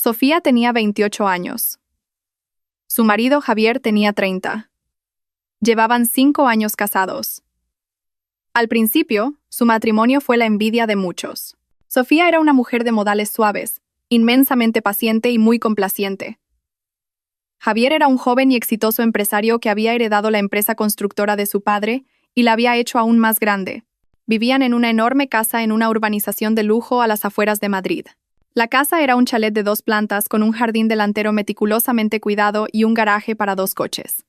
Sofía tenía 28 años. Su marido Javier tenía 30. Llevaban 5 años casados. Al principio, su matrimonio fue la envidia de muchos. Sofía era una mujer de modales suaves, inmensamente paciente y muy complaciente. Javier era un joven y exitoso empresario que había heredado la empresa constructora de su padre y la había hecho aún más grande. Vivían en una enorme casa en una urbanización de lujo a las afueras de Madrid. La casa era un chalet de 2 plantas con un jardín delantero meticulosamente cuidado y un garaje para 2 coches.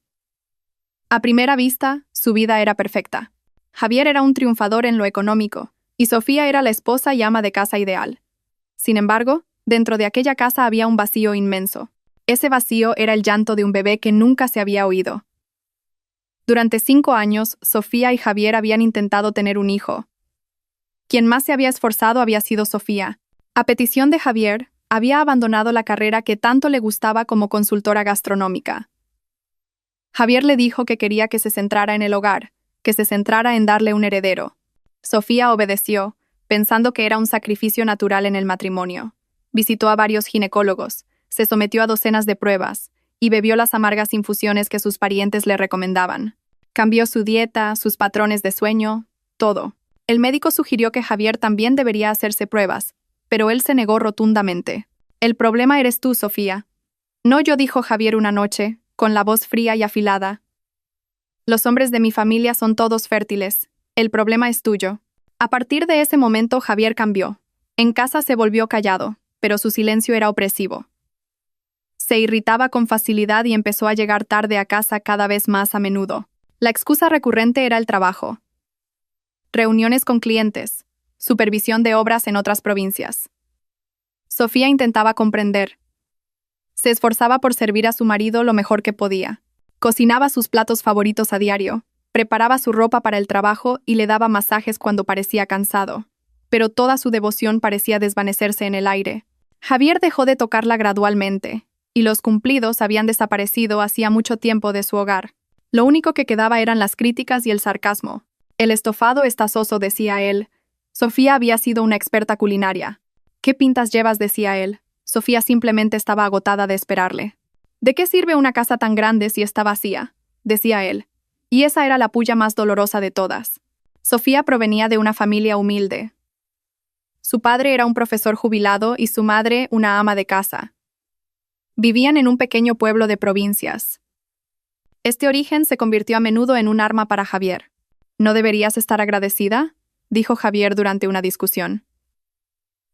A primera vista, su vida era perfecta. Javier era un triunfador en lo económico, y Sofía era la esposa y ama de casa ideal. Sin embargo, dentro de aquella casa había un vacío inmenso. Ese vacío era el llanto de un bebé que nunca se había oído. Durante 5 años, Sofía y Javier habían intentado tener un hijo. Quien más se había esforzado había sido Sofía. A petición de Javier, había abandonado la carrera que tanto le gustaba como consultora gastronómica. Javier le dijo que quería que se centrara en el hogar, que se centrara en darle un heredero. Sofía obedeció, pensando que era un sacrificio natural en el matrimonio. Visitó a varios ginecólogos, se sometió a docenas de pruebas, y bebió las amargas infusiones que sus parientes le recomendaban. Cambió su dieta, sus patrones de sueño, todo. El médico sugirió que Javier también debería hacerse pruebas, pero él se negó rotundamente. «El problema eres tú, Sofía». «No yo», dijo Javier una noche, con la voz fría y afilada. «Los hombres de mi familia son todos fértiles. El problema es tuyo». A partir de ese momento Javier cambió. En casa se volvió callado, pero su silencio era opresivo. Se irritaba con facilidad y empezó a llegar tarde a casa cada vez más a menudo. La excusa recurrente era el trabajo. Reuniones con clientes, supervisión de obras en otras provincias. Sofía intentaba comprender. Se esforzaba por servir a su marido lo mejor que podía. Cocinaba sus platos favoritos a diario, preparaba su ropa para el trabajo y le daba masajes cuando parecía cansado. Pero toda su devoción parecía desvanecerse en el aire. Javier dejó de tocarla gradualmente, y los cumplidos habían desaparecido hacía mucho tiempo de su hogar. Lo único que quedaba eran las críticas y el sarcasmo. «El estofado está soso», decía él. Sofía había sido una experta culinaria. «¿Qué pintas llevas?», decía él. Sofía simplemente estaba agotada de esperarle. «¿De qué sirve una casa tan grande si está vacía?», decía él. Y esa era la pulla más dolorosa de todas. Sofía provenía de una familia humilde. Su padre era un profesor jubilado y su madre una ama de casa. Vivían en un pequeño pueblo de provincias. Este origen se convirtió a menudo en un arma para Javier. «¿No deberías estar agradecida?», dijo Javier durante una discusión.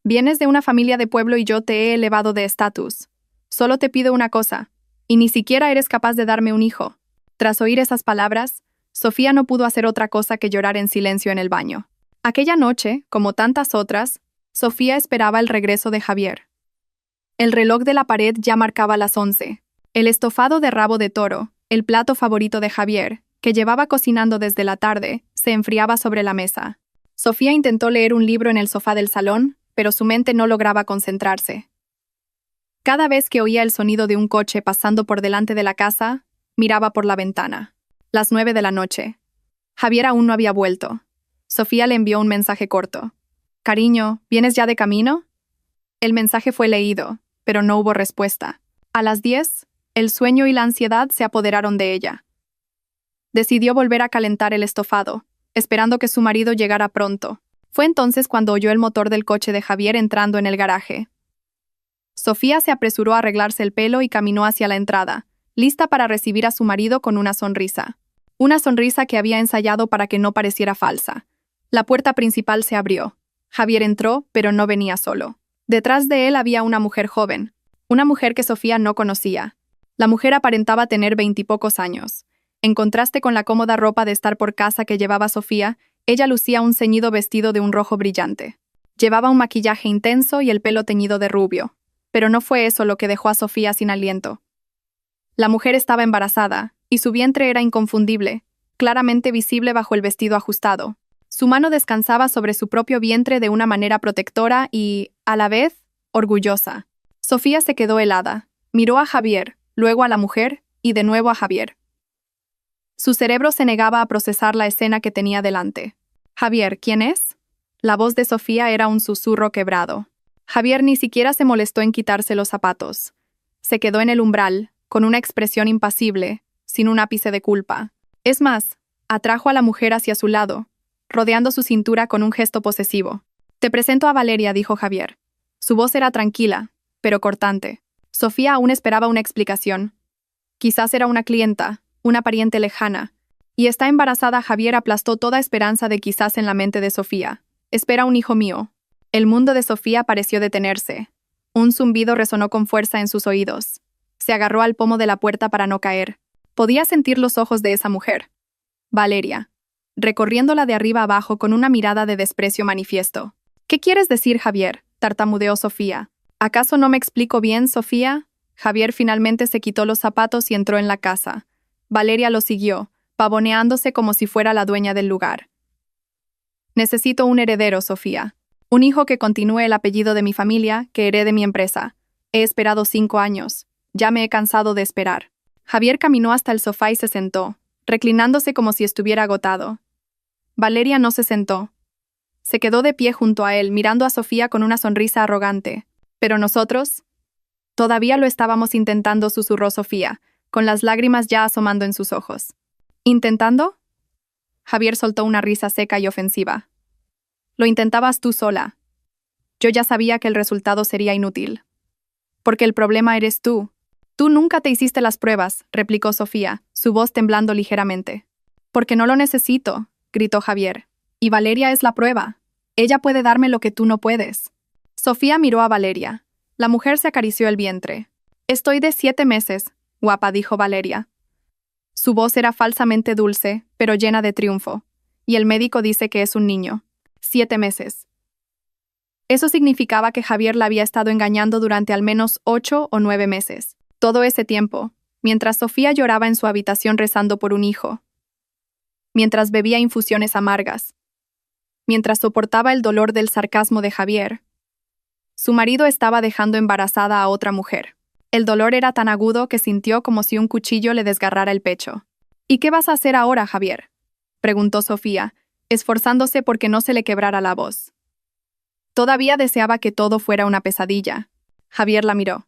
«Vienes de una familia de pueblo y yo te he elevado de estatus. Solo te pido una cosa, y ni siquiera eres capaz de darme un hijo». Tras oír esas palabras, Sofía no pudo hacer otra cosa que llorar en silencio en el baño. Aquella noche, como tantas otras, Sofía esperaba el regreso de Javier. El reloj de la pared ya marcaba las 11. El estofado de rabo de toro, el plato favorito de Javier, que llevaba cocinando desde la tarde, se enfriaba sobre la mesa. Sofía intentó leer un libro en el sofá del salón, pero su mente no lograba concentrarse. Cada vez que oía el sonido de un coche pasando por delante de la casa, miraba por la ventana. Las 9 de la noche. Javier aún no había vuelto. Sofía le envió un mensaje corto. «Cariño, ¿vienes ya de camino?». El mensaje fue leído, pero no hubo respuesta. A las 10, el sueño y la ansiedad se apoderaron de ella. Decidió volver a calentar el estofado, esperando que su marido llegara pronto. Fue entonces cuando oyó el motor del coche de Javier entrando en el garaje. Sofía se apresuró a arreglarse el pelo y caminó hacia la entrada, lista para recibir a su marido con una sonrisa. Una sonrisa que había ensayado para que no pareciera falsa. La puerta principal se abrió. Javier entró, pero no venía solo. Detrás de él había una mujer joven, una mujer que Sofía no conocía. La mujer aparentaba tener 20 y pocos años. En contraste con la cómoda ropa de estar por casa que llevaba Sofía, ella lucía un ceñido vestido de un rojo brillante. Llevaba un maquillaje intenso y el pelo teñido de rubio. Pero no fue eso lo que dejó a Sofía sin aliento. La mujer estaba embarazada, y su vientre era inconfundible, claramente visible bajo el vestido ajustado. Su mano descansaba sobre su propio vientre de una manera protectora y, a la vez, orgullosa. Sofía se quedó helada. Miró a Javier, luego a la mujer, y de nuevo a Javier. Su cerebro se negaba a procesar la escena que tenía delante. «Javier, ¿quién es?». La voz de Sofía era un susurro quebrado. Javier ni siquiera se molestó en quitarse los zapatos. Se quedó en el umbral, con una expresión impasible, sin un ápice de culpa. Es más, atrajo a la mujer hacia su lado, rodeando su cintura con un gesto posesivo. «Te presento a Valeria», dijo Javier. Su voz era tranquila, pero cortante. Sofía aún esperaba una explicación. Quizás era una clienta, una pariente lejana. Y está embarazada. Javier aplastó toda esperanza de quizás en la mente de Sofía. «Espera un hijo mío». El mundo de Sofía pareció detenerse. Un zumbido resonó con fuerza en sus oídos. Se agarró al pomo de la puerta para no caer. Podía sentir los ojos de esa mujer. Valeria. Recorriéndola de arriba abajo con una mirada de desprecio manifiesto. «¿Qué quieres decir, Javier?», tartamudeó Sofía. «¿Acaso no me explico bien, Sofía?». Javier finalmente se quitó los zapatos y entró en la casa. Valeria lo siguió, pavoneándose como si fuera la dueña del lugar. «Necesito un heredero, Sofía. Un hijo que continúe el apellido de mi familia, que herede mi empresa. He esperado 5 años. Ya me he cansado de esperar». Javier caminó hasta el sofá y se sentó, reclinándose como si estuviera agotado. Valeria no se sentó. Se quedó de pie junto a él, mirando a Sofía con una sonrisa arrogante. «¿Pero nosotros?» «Todavía lo estábamos intentando», susurró Sofía, con las lágrimas ya asomando en sus ojos. «¿Intentando?». Javier soltó una risa seca y ofensiva. «Lo intentabas tú sola. Yo ya sabía que el resultado sería inútil. Porque el problema eres tú». «Tú nunca te hiciste las pruebas», replicó Sofía, su voz temblando ligeramente. «Porque no lo necesito», gritó Javier. «Y Valeria es la prueba. Ella puede darme lo que tú no puedes». Sofía miró a Valeria. La mujer se acarició el vientre. «Estoy de 7 meses, guapa», dijo Valeria. Su voz era falsamente dulce, pero llena de triunfo. «Y el médico dice que es un niño». 7 meses. Eso significaba que Javier la había estado engañando durante al menos 8 o 9 meses. Todo ese tiempo, mientras Sofía lloraba en su habitación rezando por un hijo. Mientras bebía infusiones amargas. Mientras soportaba el dolor del sarcasmo de Javier. Su marido estaba dejando embarazada a otra mujer. El dolor era tan agudo que sintió como si un cuchillo le desgarrara el pecho. «¿Y qué vas a hacer ahora, Javier?», preguntó Sofía, esforzándose porque no se le quebrara la voz. Todavía deseaba que todo fuera una pesadilla. Javier la miró.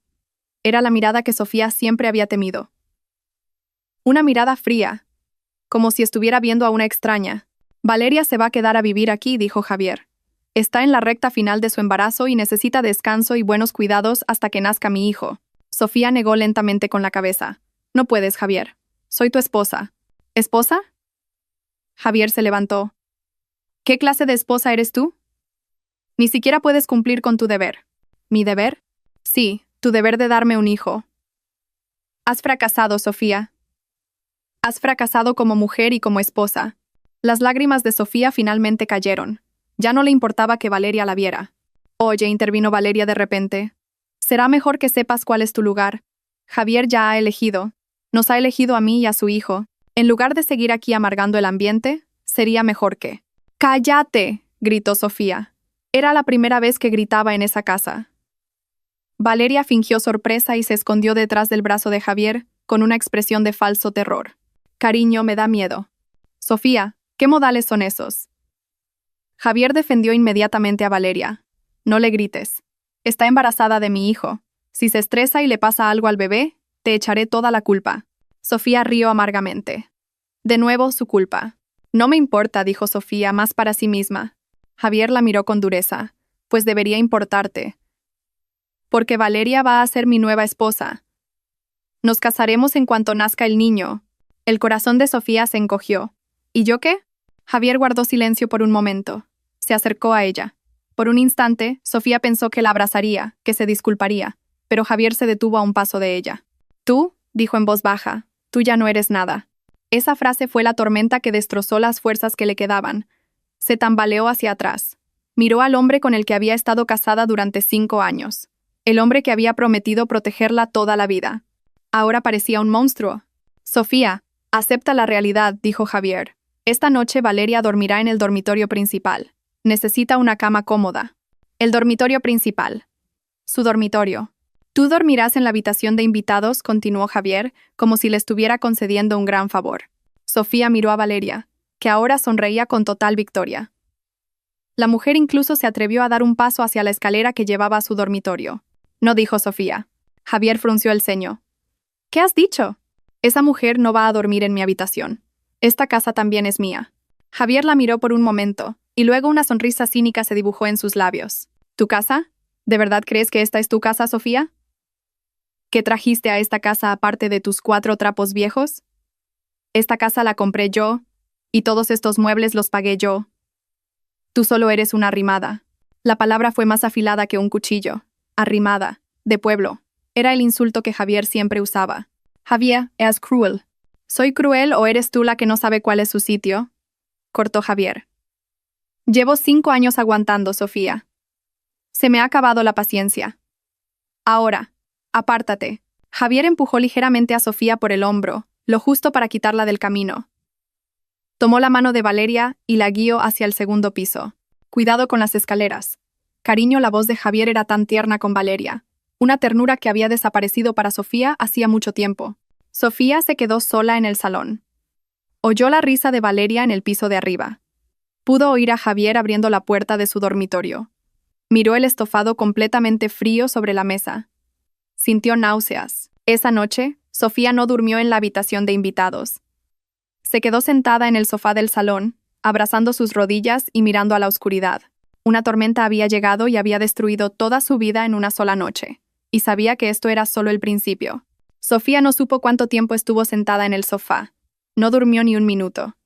Era la mirada que Sofía siempre había temido. Una mirada fría, como si estuviera viendo a una extraña. «Valeria se va a quedar a vivir aquí», dijo Javier. «Está en la recta final de su embarazo y necesita descanso y buenos cuidados hasta que nazca mi hijo». Sofía negó lentamente con la cabeza. «No puedes, Javier. Soy tu esposa». «¿Esposa?». Javier se levantó. «¿Qué clase de esposa eres tú? Ni siquiera puedes cumplir con tu deber». «¿Mi deber?». «Sí, tu deber de darme un hijo». «Has fracasado, Sofía. Has fracasado como mujer y como esposa». Las lágrimas de Sofía finalmente cayeron. Ya no le importaba que Valeria la viera. «Oye», intervino Valeria de repente. «Será mejor que sepas cuál es tu lugar. Javier ya ha elegido. Nos ha elegido a mí y a su hijo. En lugar de seguir aquí amargando el ambiente, sería mejor que...». «¡Cállate!», gritó Sofía. Era la primera vez que gritaba en esa casa. Valeria fingió sorpresa y se escondió detrás del brazo de Javier, con una expresión de falso terror. «Cariño, me da miedo». «Sofía, ¿qué modales son esos?». Javier defendió inmediatamente a Valeria. «No le grites. Está embarazada de mi hijo. Si se estresa y le pasa algo al bebé, te echaré toda la culpa». Sofía rió amargamente. «De nuevo su culpa». «No me importa», dijo Sofía, más para sí misma. Javier la miró con dureza. «Pues debería importarte. Porque Valeria va a ser mi nueva esposa. Nos casaremos en cuanto nazca el niño». El corazón de Sofía se encogió. «¿Y yo qué?». Javier guardó silencio por un momento. Se acercó a ella. Por un instante, Sofía pensó que la abrazaría, que se disculparía, pero Javier se detuvo a un paso de ella. «Tú», dijo en voz baja, «tú ya no eres nada». Esa frase fue la tormenta que destrozó las fuerzas que le quedaban. Se tambaleó hacia atrás. Miró al hombre con el que había estado casada durante 5 años. El hombre que había prometido protegerla toda la vida. Ahora parecía un monstruo. «Sofía, acepta la realidad», dijo Javier. «Esta noche Valeria dormirá en el dormitorio principal. Necesita una cama cómoda». «El dormitorio principal». «Su dormitorio». «Tú dormirás en la habitación de invitados», continuó Javier, como si le estuviera concediendo un gran favor. Sofía miró a Valeria, que ahora sonreía con total victoria. La mujer incluso se atrevió a dar un paso hacia la escalera que llevaba a su dormitorio. No, dijo Sofía. Javier frunció el ceño. ¿Qué has dicho? Esa mujer no va a dormir en mi habitación. Esta casa también es mía. Javier la miró por un momento, y luego una sonrisa cínica se dibujó en sus labios. ¿Tu casa? ¿De verdad crees que esta es tu casa, Sofía? ¿Qué trajiste a esta casa aparte de tus 4 trapos viejos? Esta casa la compré yo, y todos estos muebles los pagué yo. Tú solo eres una arrimada. La palabra fue más afilada que un cuchillo. Arrimada, de pueblo. Era el insulto que Javier siempre usaba. Javier, es cruel. ¿Soy cruel o eres tú la que no sabe cuál es su sitio? Cortó Javier. Llevo 5 años aguantando, Sofía. Se me ha acabado la paciencia. Ahora, apártate. Javier empujó ligeramente a Sofía por el hombro, lo justo para quitarla del camino. Tomó la mano de Valeria y la guió hacia el segundo piso. Cuidado con las escaleras. Cariño, la voz de Javier era tan tierna con Valeria. Una ternura que había desaparecido para Sofía hacía mucho tiempo. Sofía se quedó sola en el salón. Oyó la risa de Valeria en el piso de arriba. Pudo oír a Javier abriendo la puerta de su dormitorio. Miró el estofado completamente frío sobre la mesa. Sintió náuseas. Esa noche, Sofía no durmió en la habitación de invitados. Se quedó sentada en el sofá del salón, abrazando sus rodillas y mirando a la oscuridad. Una tormenta había llegado y había destruido toda su vida en una sola noche, y sabía que esto era solo el principio. Sofía no supo cuánto tiempo estuvo sentada en el sofá. No durmió ni un minuto.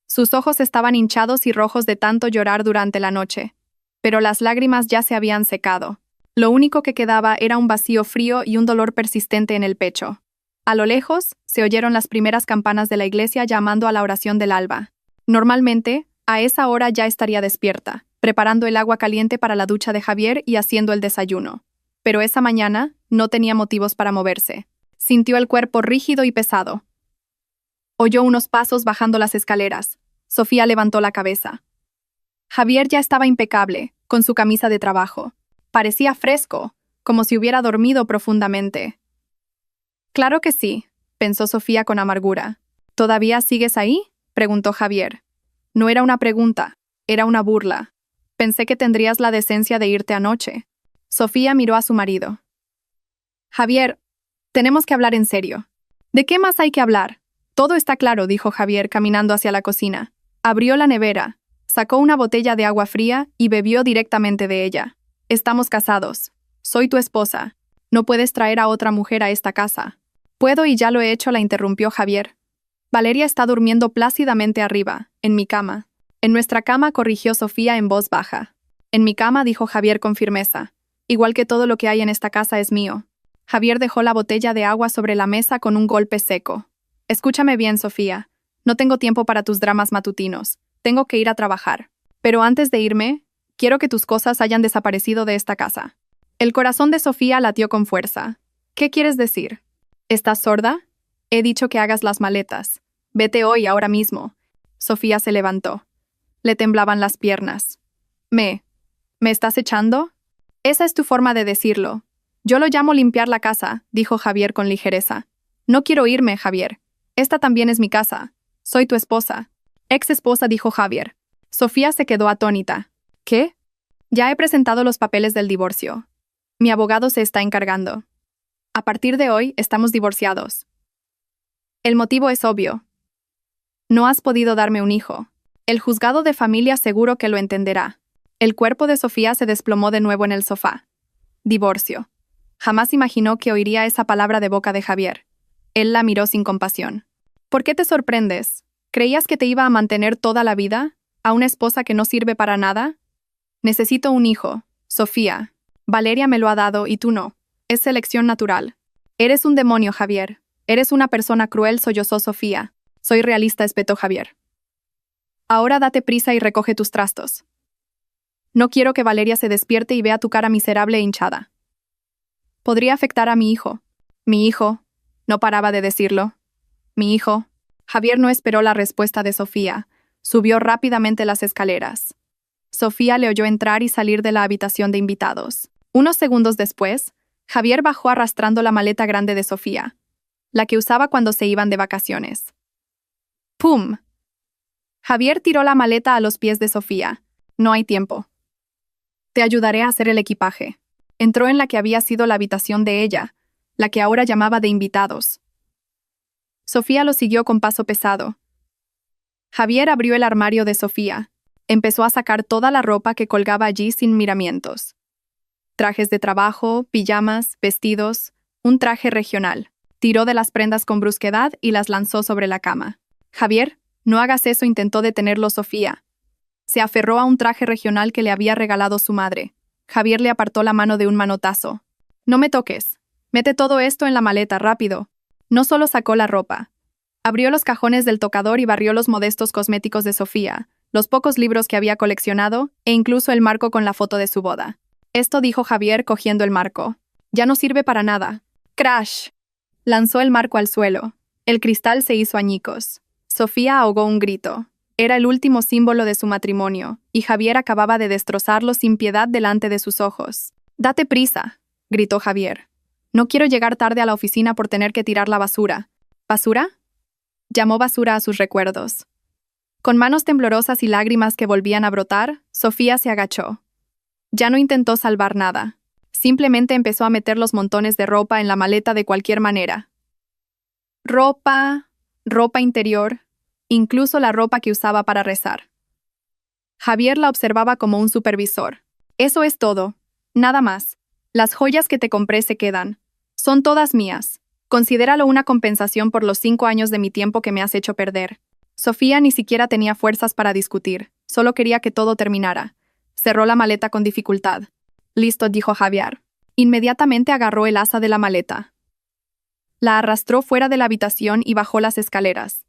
Sus ojos estaban hinchados y rojos de tanto llorar durante la noche, pero las lágrimas ya se habían secado. Lo único que quedaba era un vacío frío y un dolor persistente en el pecho. A lo lejos, se oyeron las primeras campanas de la iglesia llamando a la oración del alba. Normalmente, a esa hora ya estaría despierta, preparando el agua caliente para la ducha de Javier y haciendo el desayuno. Pero esa mañana no tenía motivos para moverse. Sintió el cuerpo rígido y pesado. Oyó unos pasos bajando las escaleras. Sofía levantó la cabeza. Javier ya estaba impecable, con su camisa de trabajo. Parecía fresco, como si hubiera dormido profundamente. Claro que sí, pensó Sofía con amargura. ¿Todavía sigues ahí?, preguntó Javier. No era una pregunta, era una burla. Pensé que tendrías la decencia de irte anoche. Sofía miró a su marido. Javier, tenemos que hablar en serio. ¿De qué más hay que hablar? Todo está claro, dijo Javier caminando hacia la cocina. Abrió la nevera, sacó una botella de agua fría y bebió directamente de ella. Estamos casados. Soy tu esposa. No puedes traer a otra mujer a esta casa. Puedo y ya lo he hecho, la interrumpió Javier. Valeria está durmiendo plácidamente arriba, en mi cama. En nuestra cama, corrigió Sofía en voz baja. En mi cama, dijo Javier con firmeza. Igual que todo lo que hay en esta casa es mío. Javier dejó la botella de agua sobre la mesa con un golpe seco. Escúchame bien, Sofía. No tengo tiempo para tus dramas matutinos. Tengo que ir a trabajar. Pero antes de irme, quiero que tus cosas hayan desaparecido de esta casa. El corazón de Sofía latió con fuerza. ¿Qué quieres decir? ¿Estás sorda? He dicho que hagas las maletas. Vete hoy, ahora mismo. Sofía se levantó. Le temblaban las piernas. ¿Me estás echando? Esa es tu forma de decirlo. Yo lo llamo limpiar la casa, dijo Javier con ligereza. No quiero irme, Javier. Esta también es mi casa. Soy tu esposa. Ex esposa, dijo Javier. Sofía se quedó atónita. ¿Qué? Ya he presentado los papeles del divorcio. Mi abogado se está encargando. A partir de hoy, estamos divorciados. El motivo es obvio. No has podido darme un hijo. El juzgado de familia seguro que lo entenderá. El cuerpo de Sofía se desplomó de nuevo en el sofá. Divorcio. Jamás imaginó que oiría esa palabra de boca de Javier. Él la miró sin compasión. ¿Por qué te sorprendes? ¿Creías que te iba a mantener toda la vida? ¿A una esposa que no sirve para nada? Necesito un hijo, Sofía. Valeria me lo ha dado y tú no. Es selección natural. Eres un demonio, Javier. Eres una persona cruel, sollozó Sofía. Soy realista, espetó Javier. Ahora date prisa y recoge tus trastos. No quiero que Valeria se despierte y vea tu cara miserable e hinchada. Podría afectar a mi hijo. Mi hijo. No paraba de decirlo. Mi hijo. Javier no esperó la respuesta de Sofía. Subió rápidamente las escaleras. Sofía le oyó entrar y salir de la habitación de invitados. Unos segundos después, Javier bajó arrastrando la maleta grande de Sofía, la que usaba cuando se iban de vacaciones. ¡Pum! Javier tiró la maleta a los pies de Sofía. No hay tiempo. Te ayudaré a hacer el equipaje. Entró en la que había sido la habitación de ella, la que ahora llamaba de invitados. Sofía lo siguió con paso pesado. Javier abrió el armario de Sofía. Empezó a sacar toda la ropa que colgaba allí sin miramientos. Trajes de trabajo, pijamas, vestidos, un traje regional. Tiró de las prendas con brusquedad y las lanzó sobre la cama. Javier, no hagas eso, intentó detenerlo Sofía. Se aferró a un traje regional que le había regalado su madre. Javier le apartó la mano de un manotazo. No me toques. Mete todo esto en la maleta, rápido. No solo sacó la ropa. Abrió los cajones del tocador y barrió los modestos cosméticos de Sofía, los pocos libros que había coleccionado, e incluso el marco con la foto de su boda. Esto dijo Javier cogiendo el marco. Ya no sirve para nada. ¡Crash! Lanzó el marco al suelo. El cristal se hizo añicos. Sofía ahogó un grito. Era el último símbolo de su matrimonio, y Javier acababa de destrozarlo sin piedad delante de sus ojos. «Date prisa», gritó Javier. «No quiero llegar tarde a la oficina por tener que tirar la basura». ¿Basura? Llamó basura a sus recuerdos. Con manos temblorosas y lágrimas que volvían a brotar, Sofía se agachó. Ya no intentó salvar nada. Simplemente empezó a meter los montones de ropa en la maleta de cualquier manera. Ropa interior, incluso la ropa que usaba para rezar. Javier la observaba como un supervisor. Eso es todo. Nada más. Las joyas que te compré se quedan. Son todas mías. Considéralo una compensación por los 5 años de mi tiempo que me has hecho perder. Sofía ni siquiera tenía fuerzas para discutir. Solo quería que todo terminara. Cerró la maleta con dificultad. «Listo», dijo Javier. Inmediatamente agarró el asa de la maleta. La arrastró fuera de la habitación y bajó las escaleras.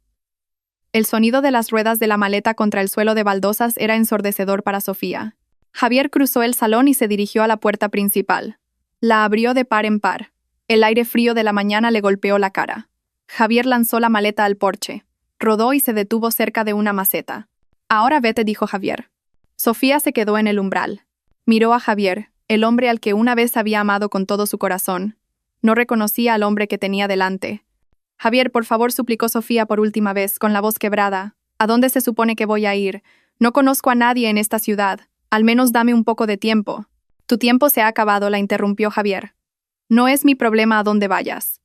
El sonido de las ruedas de la maleta contra el suelo de baldosas era ensordecedor para Sofía. Javier cruzó el salón y se dirigió a la puerta principal. La abrió de par en par. El aire frío de la mañana le golpeó la cara. Javier lanzó la maleta al porche. Rodó y se detuvo cerca de una maceta. «Ahora vete», dijo Javier. Sofía se quedó en el umbral. Miró a Javier, el hombre al que una vez había amado con todo su corazón. No reconocía al hombre que tenía delante. «Javier, por favor», suplicó Sofía por última vez, con la voz quebrada. «¿A dónde se supone que voy a ir? No conozco a nadie en esta ciudad. Al menos dame un poco de tiempo». «Tu tiempo se ha acabado», la interrumpió Javier. «No es mi problema a dónde vayas.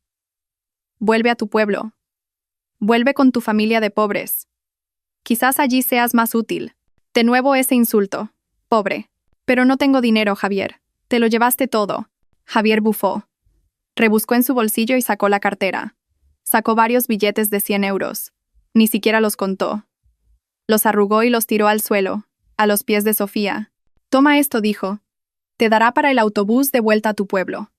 Vuelve a tu pueblo. Vuelve con tu familia de pobres. Quizás allí seas más útil». De nuevo ese insulto. «Pobre». «Pero no tengo dinero, Javier. Te lo llevaste todo». Javier bufó. Rebuscó en su bolsillo y sacó la cartera. Sacó varios billetes de 100 euros. Ni siquiera los contó. Los arrugó y los tiró al suelo, a los pies de Sofía. «Toma esto», dijo. «Te dará para el autobús de vuelta a tu pueblo.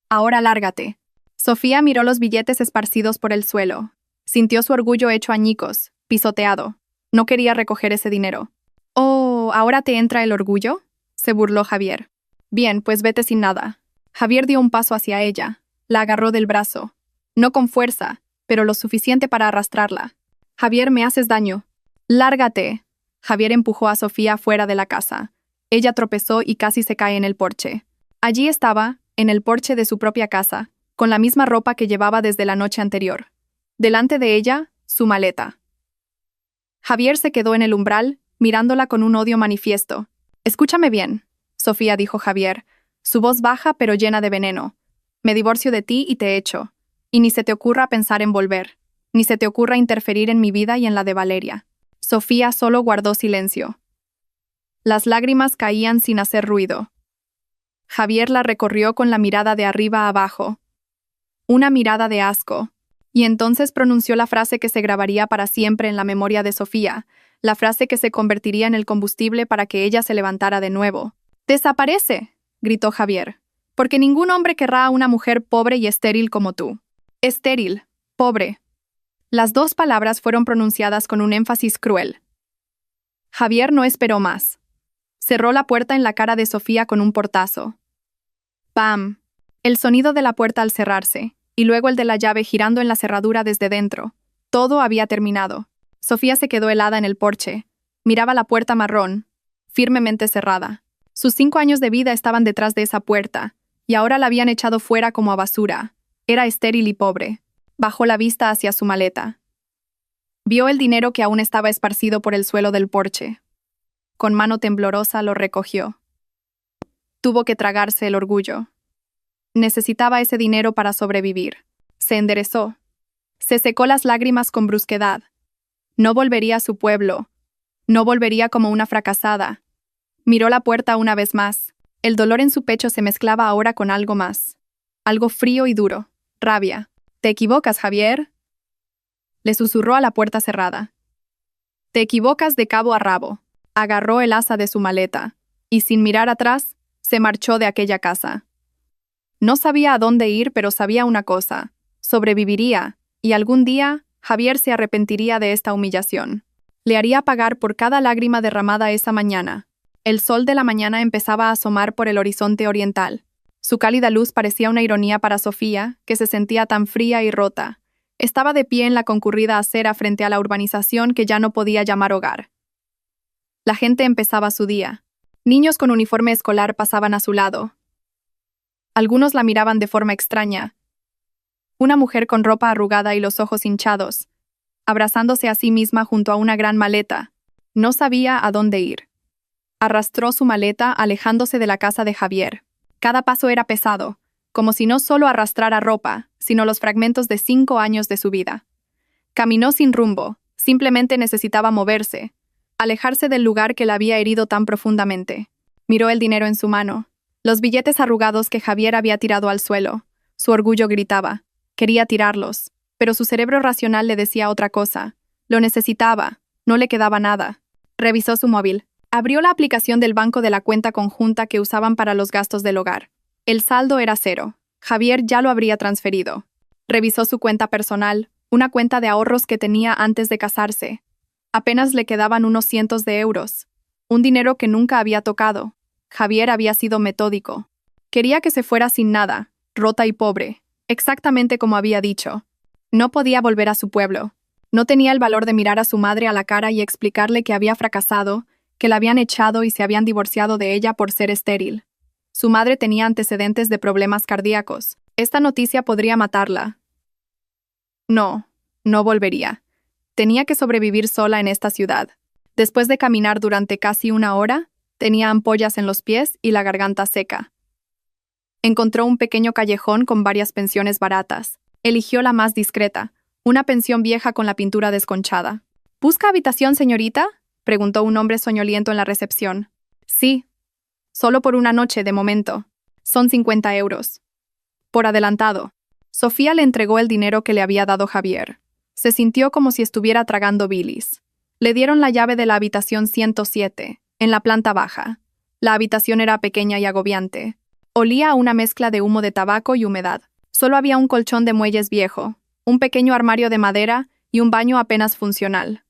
Ahora lárgate». Sofía miró los billetes esparcidos por el suelo. Sintió su orgullo hecho añicos, pisoteado. No quería recoger ese dinero. «Oh, ¿ahora te entra el orgullo?», se burló Javier. «Bien, pues vete sin nada». Javier dio un paso hacia ella. La agarró del brazo. No con fuerza, pero lo suficiente para arrastrarla. «Javier, me haces daño». «Lárgate». Javier empujó a Sofía fuera de la casa. Ella tropezó y casi se cae en el porche. Allí estaba, en el porche de su propia casa, con la misma ropa que llevaba desde la noche anterior. Delante de ella, su maleta. Javier se quedó en el umbral, mirándola con un odio manifiesto. «Escúchame bien», Sofía, dijo Javier, su voz baja pero llena de veneno. «Me divorcio de ti y te echo. Y ni se te ocurra pensar en volver. Ni se te ocurra interferir en mi vida y en la de Valeria». Sofía solo guardó silencio. Las lágrimas caían sin hacer ruido. Javier la recorrió con la mirada de arriba a abajo. Una mirada de asco. Y entonces pronunció la frase que se grabaría para siempre en la memoria de Sofía, la frase que se convertiría en el combustible para que ella se levantara de nuevo. «¡Desaparece!», gritó Javier. «Porque ningún hombre querrá a una mujer pobre y estéril como tú». «Estéril, pobre». Las dos palabras fueron pronunciadas con un énfasis cruel. Javier no esperó más. Cerró la puerta en la cara de Sofía con un portazo. ¡Pam! El sonido de la puerta al cerrarse, y luego el de la llave girando en la cerradura desde dentro. Todo había terminado. Sofía se quedó helada en el porche. Miraba la puerta marrón, firmemente cerrada. Sus 5 años de vida estaban detrás de esa puerta, y ahora la habían echado fuera como a basura. Era estéril y pobre. Bajó la vista hacia su maleta. Vio el dinero que aún estaba esparcido por el suelo del porche. con mano temblorosa lo recogió. Tuvo que tragarse el orgullo. Necesitaba ese dinero para sobrevivir. Se enderezó. Se secó las lágrimas con brusquedad. No volvería a su pueblo. No volvería como una fracasada. Miró la puerta una vez más. El dolor en su pecho se mezclaba ahora con algo más. Algo frío y duro. Rabia. «¿Te equivocas, Javier?», le susurró a la puerta cerrada. «Te equivocas de cabo a rabo». Agarró el asa de su maleta y, sin mirar atrás, se marchó de aquella casa. No sabía a dónde ir, pero sabía una cosa: sobreviviría, y algún día Javier se arrepentiría de esta humillación. Le haría pagar por cada lágrima derramada esa mañana. El sol de la mañana empezaba a asomar por el horizonte oriental. Su cálida luz parecía una ironía para Sofía, que se sentía tan fría y rota. Estaba de pie en la concurrida acera frente a la urbanización que ya no podía llamar hogar. La gente empezaba su día. Niños con uniforme escolar pasaban a su lado. Algunos la miraban de forma extraña. Una mujer con ropa arrugada y los ojos hinchados, abrazándose a sí misma junto a una gran maleta. No sabía a dónde ir. Arrastró su maleta alejándose de la casa de Javier. Cada paso era pesado, como si no solo arrastrara ropa, sino los fragmentos de 5 años de su vida. Caminó sin rumbo, simplemente necesitaba moverse, alejarse del lugar que la había herido tan profundamente. Miró el dinero en su mano, los billetes arrugados que Javier había tirado al suelo. Su orgullo gritaba. Quería tirarlos, pero su cerebro racional le decía otra cosa. Lo necesitaba, no le quedaba nada. Revisó su móvil. Abrió la aplicación del banco de la cuenta conjunta que usaban para los gastos del hogar. El saldo era 0. Javier ya lo habría transferido. Revisó su cuenta personal, una cuenta de ahorros que tenía antes de casarse. Apenas le quedaban unos cientos de euros. Un dinero que nunca había tocado. Javier había sido metódico. Quería que se fuera sin nada, rota y pobre, exactamente como había dicho. No podía volver a su pueblo. No tenía el valor de mirar a su madre a la cara y explicarle que había fracasado, que la habían echado y se habían divorciado de ella por ser estéril. Su madre tenía antecedentes de problemas cardíacos. Esta noticia podría matarla. No volvería. Tenía que sobrevivir sola en esta ciudad. Después de caminar durante casi 1 hora, tenía ampollas en los pies y la garganta seca. Encontró un pequeño callejón con varias pensiones baratas. Eligió la más discreta, una pensión vieja con la pintura desconchada. ¿Busca habitación, señorita?, preguntó un hombre soñoliento en la recepción. Sí. Solo por una noche, de momento. Son 50 euros. Por adelantado. Sofía le entregó el dinero que le había dado Javier. Se sintió como si estuviera tragando bilis. Le dieron la llave de la habitación 107, en la planta baja. La habitación era pequeña y agobiante. Olía a una mezcla de humo de tabaco y humedad. Solo había un colchón de muelles viejo, un pequeño armario de madera y un baño apenas funcional.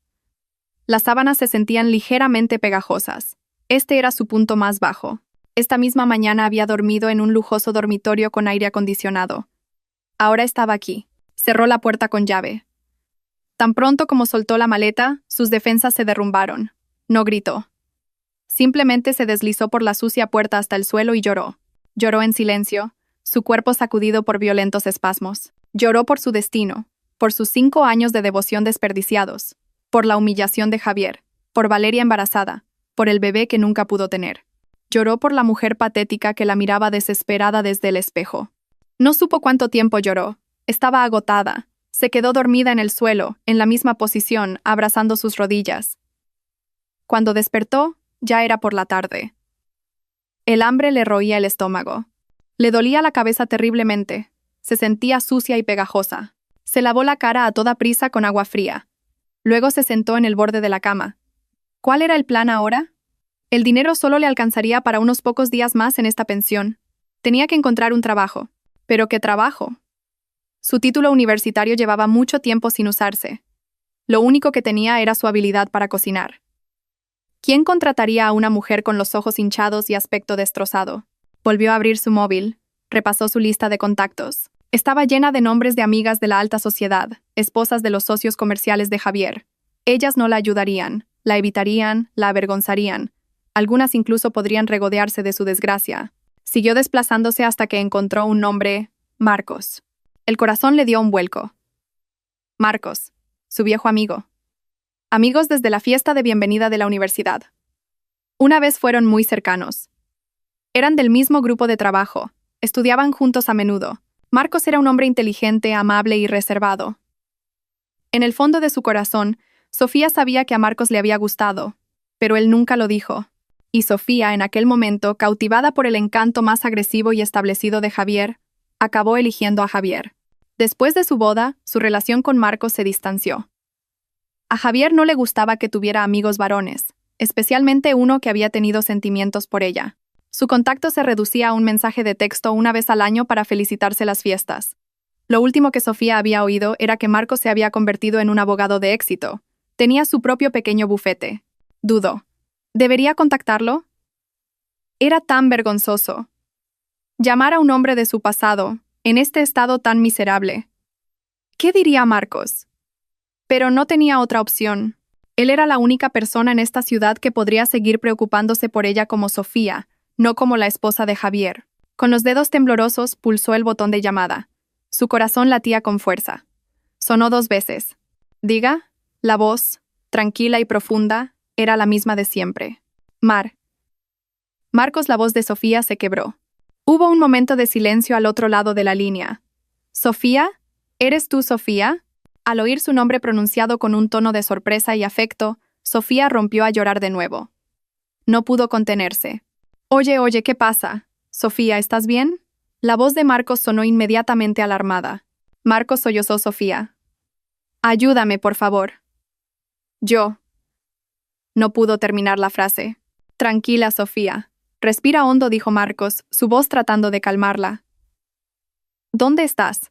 Las sábanas se sentían ligeramente pegajosas. Este era su punto más bajo. Esta misma mañana había dormido en un lujoso dormitorio con aire acondicionado. Ahora estaba aquí. Cerró la puerta con llave. Tan pronto como soltó la maleta, sus defensas se derrumbaron. No gritó. Simplemente se deslizó por la sucia puerta hasta el suelo y lloró. Lloró en silencio, su cuerpo sacudido por violentos espasmos. Lloró por su destino, por sus 5 años de devoción desperdiciados, por la humillación de Javier, por Valeria embarazada, por el bebé que nunca pudo tener. Lloró por la mujer patética que la miraba desesperada desde el espejo. No supo cuánto tiempo lloró. Estaba agotada. Se quedó dormida en el suelo, en la misma posición, abrazando sus rodillas. Cuando despertó, ya era por la tarde. El hambre le roía el estómago. Le dolía la cabeza terriblemente. Se sentía sucia y pegajosa. Se lavó la cara a toda prisa con agua fría. Luego se sentó en el borde de la cama. ¿Cuál era el plan ahora? El dinero solo le alcanzaría para unos pocos días más en esta pensión. Tenía que encontrar un trabajo. ¿Pero qué trabajo? Su título universitario llevaba mucho tiempo sin usarse. Lo único que tenía era su habilidad para cocinar. ¿Quién contrataría a una mujer con los ojos hinchados y aspecto destrozado? Volvió a abrir su móvil. Repasó su lista de contactos. Estaba llena de nombres de amigas de la alta sociedad, esposas de los socios comerciales de Javier. Ellas no la ayudarían, la evitarían, la avergonzarían. Algunas incluso podrían regodearse de su desgracia. Siguió desplazándose hasta que encontró un nombre: Marcos. El corazón le dio un vuelco. Marcos, su viejo amigo. Amigos desde la fiesta de bienvenida de la universidad. Una vez fueron muy cercanos. Eran del mismo grupo de trabajo, estudiaban juntos a menudo. Marcos era un hombre inteligente, amable y reservado. En el fondo de su corazón, Sofía sabía que a Marcos le había gustado, pero él nunca lo dijo. Y Sofía, en aquel momento, cautivada por el encanto más agresivo y establecido de Javier, acabó eligiendo a Javier. Después de su boda, su relación con Marcos se distanció. A Javier no le gustaba que tuviera amigos varones, especialmente uno que había tenido sentimientos por ella. Su contacto se reducía a un mensaje de texto una vez al año para felicitarse las fiestas. Lo último que Sofía había oído era que Marcos se había convertido en un abogado de éxito. Tenía su propio pequeño bufete. Dudó. ¿Debería contactarlo? Era tan vergonzoso. Llamar a un hombre de su pasado, en este estado tan miserable. ¿Qué diría Marcos? Pero no tenía otra opción. Él era la única persona en esta ciudad que podría seguir preocupándose por ella como Sofía, no como la esposa de Javier. Con los dedos temblorosos pulsó el botón de llamada. Su corazón latía con fuerza. Sonó 2 veces. Diga, la voz, tranquila y profunda, era la misma de siempre. Marcos, la voz de Sofía se quebró. Hubo un momento de silencio al otro lado de la línea. ¿Sofía? ¿Eres tú, Sofía? Al oír su nombre pronunciado con un tono de sorpresa y afecto, Sofía rompió a llorar de nuevo. No pudo contenerse. Oye, ¿qué pasa? Sofía, ¿estás bien? La voz de Marcos sonó inmediatamente alarmada. Marcos sollozó Sofía. Ayúdame, por favor. Yo. No pudo terminar la frase. Tranquila, Sofía. Respira hondo, dijo Marcos, su voz tratando de calmarla. ¿Dónde estás?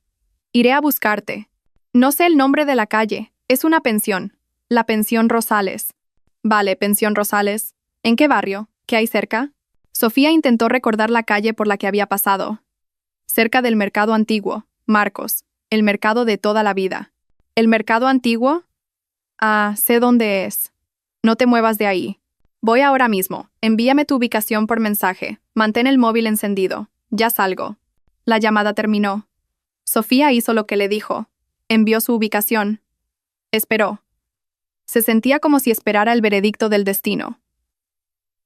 Iré a buscarte. No sé el nombre de la calle. Es una pensión. La pensión Rosales. Vale, pensión Rosales. ¿En qué barrio? ¿Qué hay cerca? Sofía intentó recordar la calle por la que había pasado. Cerca del mercado antiguo, Marcos. El mercado de toda la vida. ¿El mercado antiguo? Ah, sé dónde es. No te muevas de ahí. Voy ahora mismo. Envíame tu ubicación por mensaje. Mantén el móvil encendido. Ya salgo. La llamada terminó. Sofía hizo lo que le dijo. Envió su ubicación. Esperó. Se sentía como si esperara el veredicto del destino.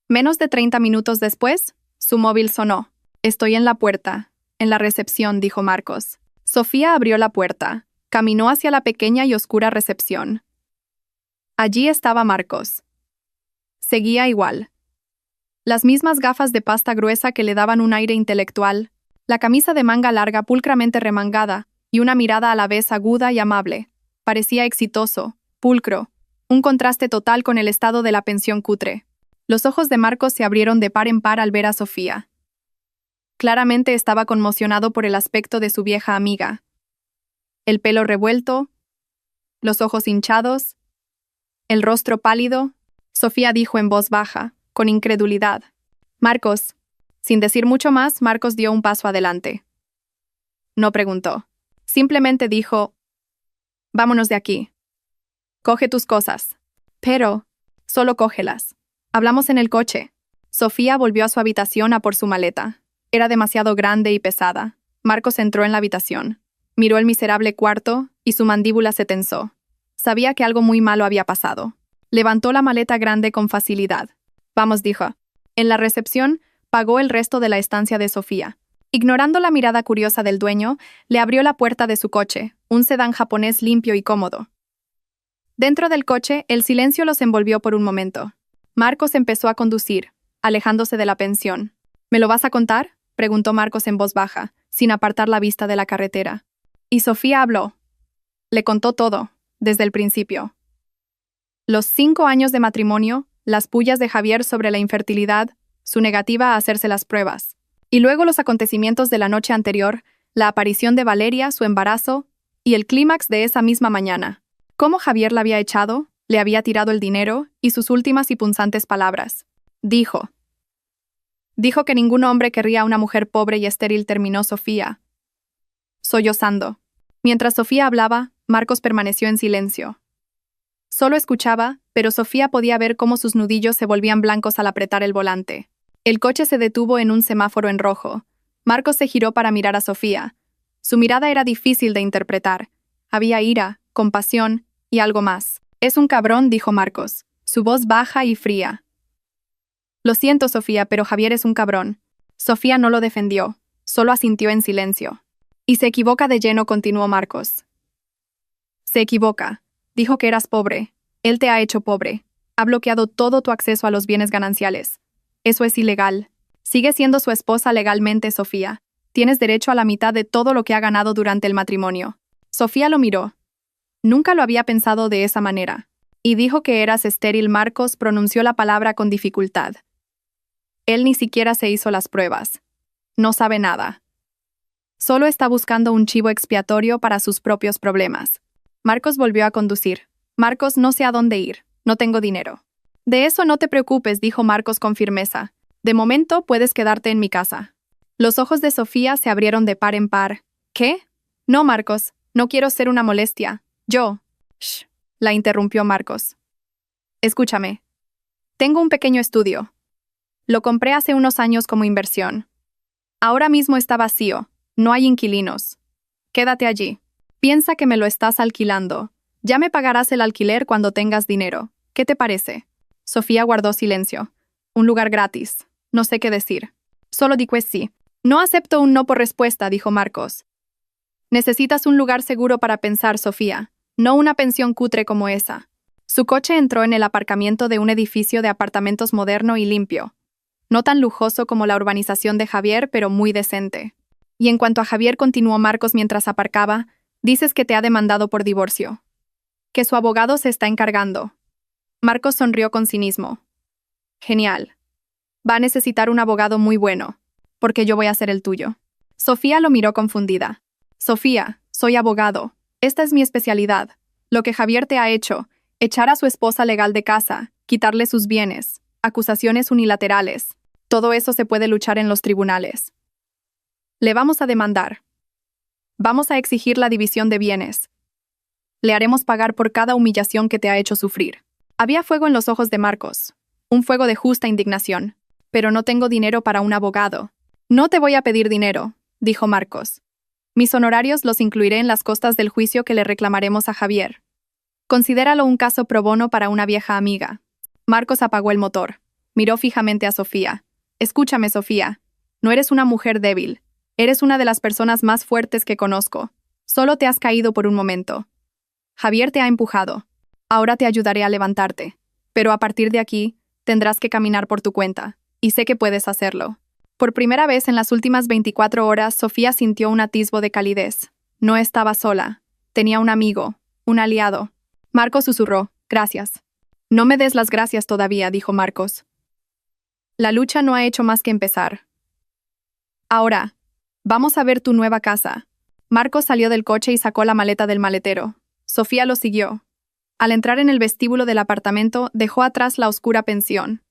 Menos de 30 minutos después, su móvil sonó. Estoy en la puerta. En la recepción, dijo Marcos. Sofía abrió la puerta. Caminó hacia la pequeña y oscura recepción. Allí estaba Marcos. Seguía igual. Las mismas gafas de pasta gruesa que le daban un aire intelectual, la camisa de manga larga pulcramente remangada y una mirada a la vez aguda y amable. Parecía exitoso, pulcro, un contraste total con el estado de la pensión cutre. Los ojos de Marcos se abrieron de par en par al ver a Sofía. Claramente estaba conmocionado por el aspecto de su vieja amiga. El pelo revuelto, los ojos hinchados, el rostro pálido. Sofía dijo en voz baja, con incredulidad. Marcos. Sin decir mucho más, Marcos dio un paso adelante. No preguntó. Simplemente dijo, vámonos de aquí. Coge tus cosas. Pero, solo cógelas. Hablamos en el coche. Sofía volvió a su habitación a por su maleta. Era demasiado grande y pesada. Marcos entró en la habitación. Miró el miserable cuarto y su mandíbula se tensó. Sabía que algo muy malo había pasado. Levantó la maleta grande con facilidad. Vamos, dijo. En la recepción, pagó el resto de la estancia de Sofía. Ignorando la mirada curiosa del dueño, le abrió la puerta de su coche, un sedán japonés limpio y cómodo. Dentro del coche, el silencio los envolvió por un momento. Marcos empezó a conducir, alejándose de la pensión. ¿Me lo vas a contar?, preguntó Marcos en voz baja, sin apartar la vista de la carretera. Y Sofía habló. Le contó todo, desde el principio. Los 5 años de matrimonio, las pullas de Javier sobre la infertilidad, su negativa a hacerse las pruebas. Y luego los acontecimientos de la noche anterior, la aparición de Valeria, su embarazo, y el clímax de esa misma mañana. Cómo Javier la había echado, le había tirado el dinero y sus últimas y punzantes palabras. Dijo que ningún hombre querría a una mujer pobre y estéril, terminó Sofía, sollozando. Mientras Sofía hablaba, Marcos permaneció en silencio. Solo escuchaba, pero Sofía podía ver cómo sus nudillos se volvían blancos al apretar el volante. El coche se detuvo en un semáforo en rojo. Marcos se giró para mirar a Sofía. Su mirada era difícil de interpretar. Había ira, compasión y algo más. Es un cabrón, dijo Marcos, su voz baja y fría. Lo siento, Sofía, pero Javier es un cabrón. Sofía no lo defendió, solo asintió en silencio. Y se equivoca de lleno, continuó Marcos. Se equivoca. Dijo que eras pobre. Él te ha hecho pobre. Ha bloqueado todo tu acceso a los bienes gananciales. Eso es ilegal. Sigue siendo su esposa legalmente, Sofía. Tienes derecho a la mitad de todo lo que ha ganado durante el matrimonio. Sofía lo miró. Nunca lo había pensado de esa manera. Y dijo que eras estéril. Marcos pronunció la palabra con dificultad. Él ni siquiera se hizo las pruebas. No sabe nada. Solo está buscando un chivo expiatorio para sus propios problemas. Marcos volvió a conducir. Marcos, no sé a dónde ir. No tengo dinero. De eso no te preocupes, dijo Marcos con firmeza. De momento puedes quedarte en mi casa. Los ojos de Sofía se abrieron de par en par. ¿Qué? No, Marcos. No quiero ser una molestia. Yo. Shh. La interrumpió Marcos. Escúchame. Tengo un pequeño estudio. Lo compré hace unos años como inversión. Ahora mismo está vacío. No hay inquilinos. Quédate allí. Piensa que me lo estás alquilando. Ya me pagarás el alquiler cuando tengas dinero. ¿Qué te parece? Sofía guardó silencio. Un lugar gratis. No sé qué decir. Solo di que sí. No acepto un no por respuesta, dijo Marcos. Necesitas un lugar seguro para pensar, Sofía. No una pensión cutre como esa. Su coche entró en el aparcamiento de un edificio de apartamentos moderno y limpio. No tan lujoso como la urbanización de Javier, pero muy decente. Y en cuanto a Javier, continuó Marcos mientras aparcaba, dices que te ha demandado por divorcio. Que su abogado se está encargando. Marcos sonrió con cinismo. Genial. Va a necesitar un abogado muy bueno, porque yo voy a ser el tuyo. Sofía lo miró confundida. Sofía, soy abogado. Esta es mi especialidad. Lo que Javier te ha hecho, echar a su esposa legal de casa, quitarle sus bienes, acusaciones unilaterales. Todo eso se puede luchar en los tribunales. Le vamos a demandar. Vamos a exigir la división de bienes. Le haremos pagar por cada humillación que te ha hecho sufrir. Había fuego en los ojos de Marcos. Un fuego de justa indignación. Pero no tengo dinero para un abogado. No te voy a pedir dinero, dijo Marcos. Mis honorarios los incluiré en las costas del juicio que le reclamaremos a Javier. Considéralo un caso pro bono para una vieja amiga. Marcos apagó el motor. Miró fijamente a Sofía. Escúchame, Sofía. No eres una mujer débil. Eres una de las personas más fuertes que conozco. Solo te has caído por un momento. Javier te ha empujado. Ahora te ayudaré a levantarte. Pero a partir de aquí, tendrás que caminar por tu cuenta. Y sé que puedes hacerlo. Por primera vez en las últimas 24 horas, Sofía sintió un atisbo de calidez. No estaba sola. Tenía un amigo, un aliado. Marcos susurró, gracias. No me des las gracias todavía, dijo Marcos. La lucha no ha hecho más que empezar. Ahora, vamos a ver tu nueva casa. Marcos salió del coche y sacó la maleta del maletero. Sofía lo siguió. Al entrar en el vestíbulo del apartamento, dejó atrás la oscura pensión.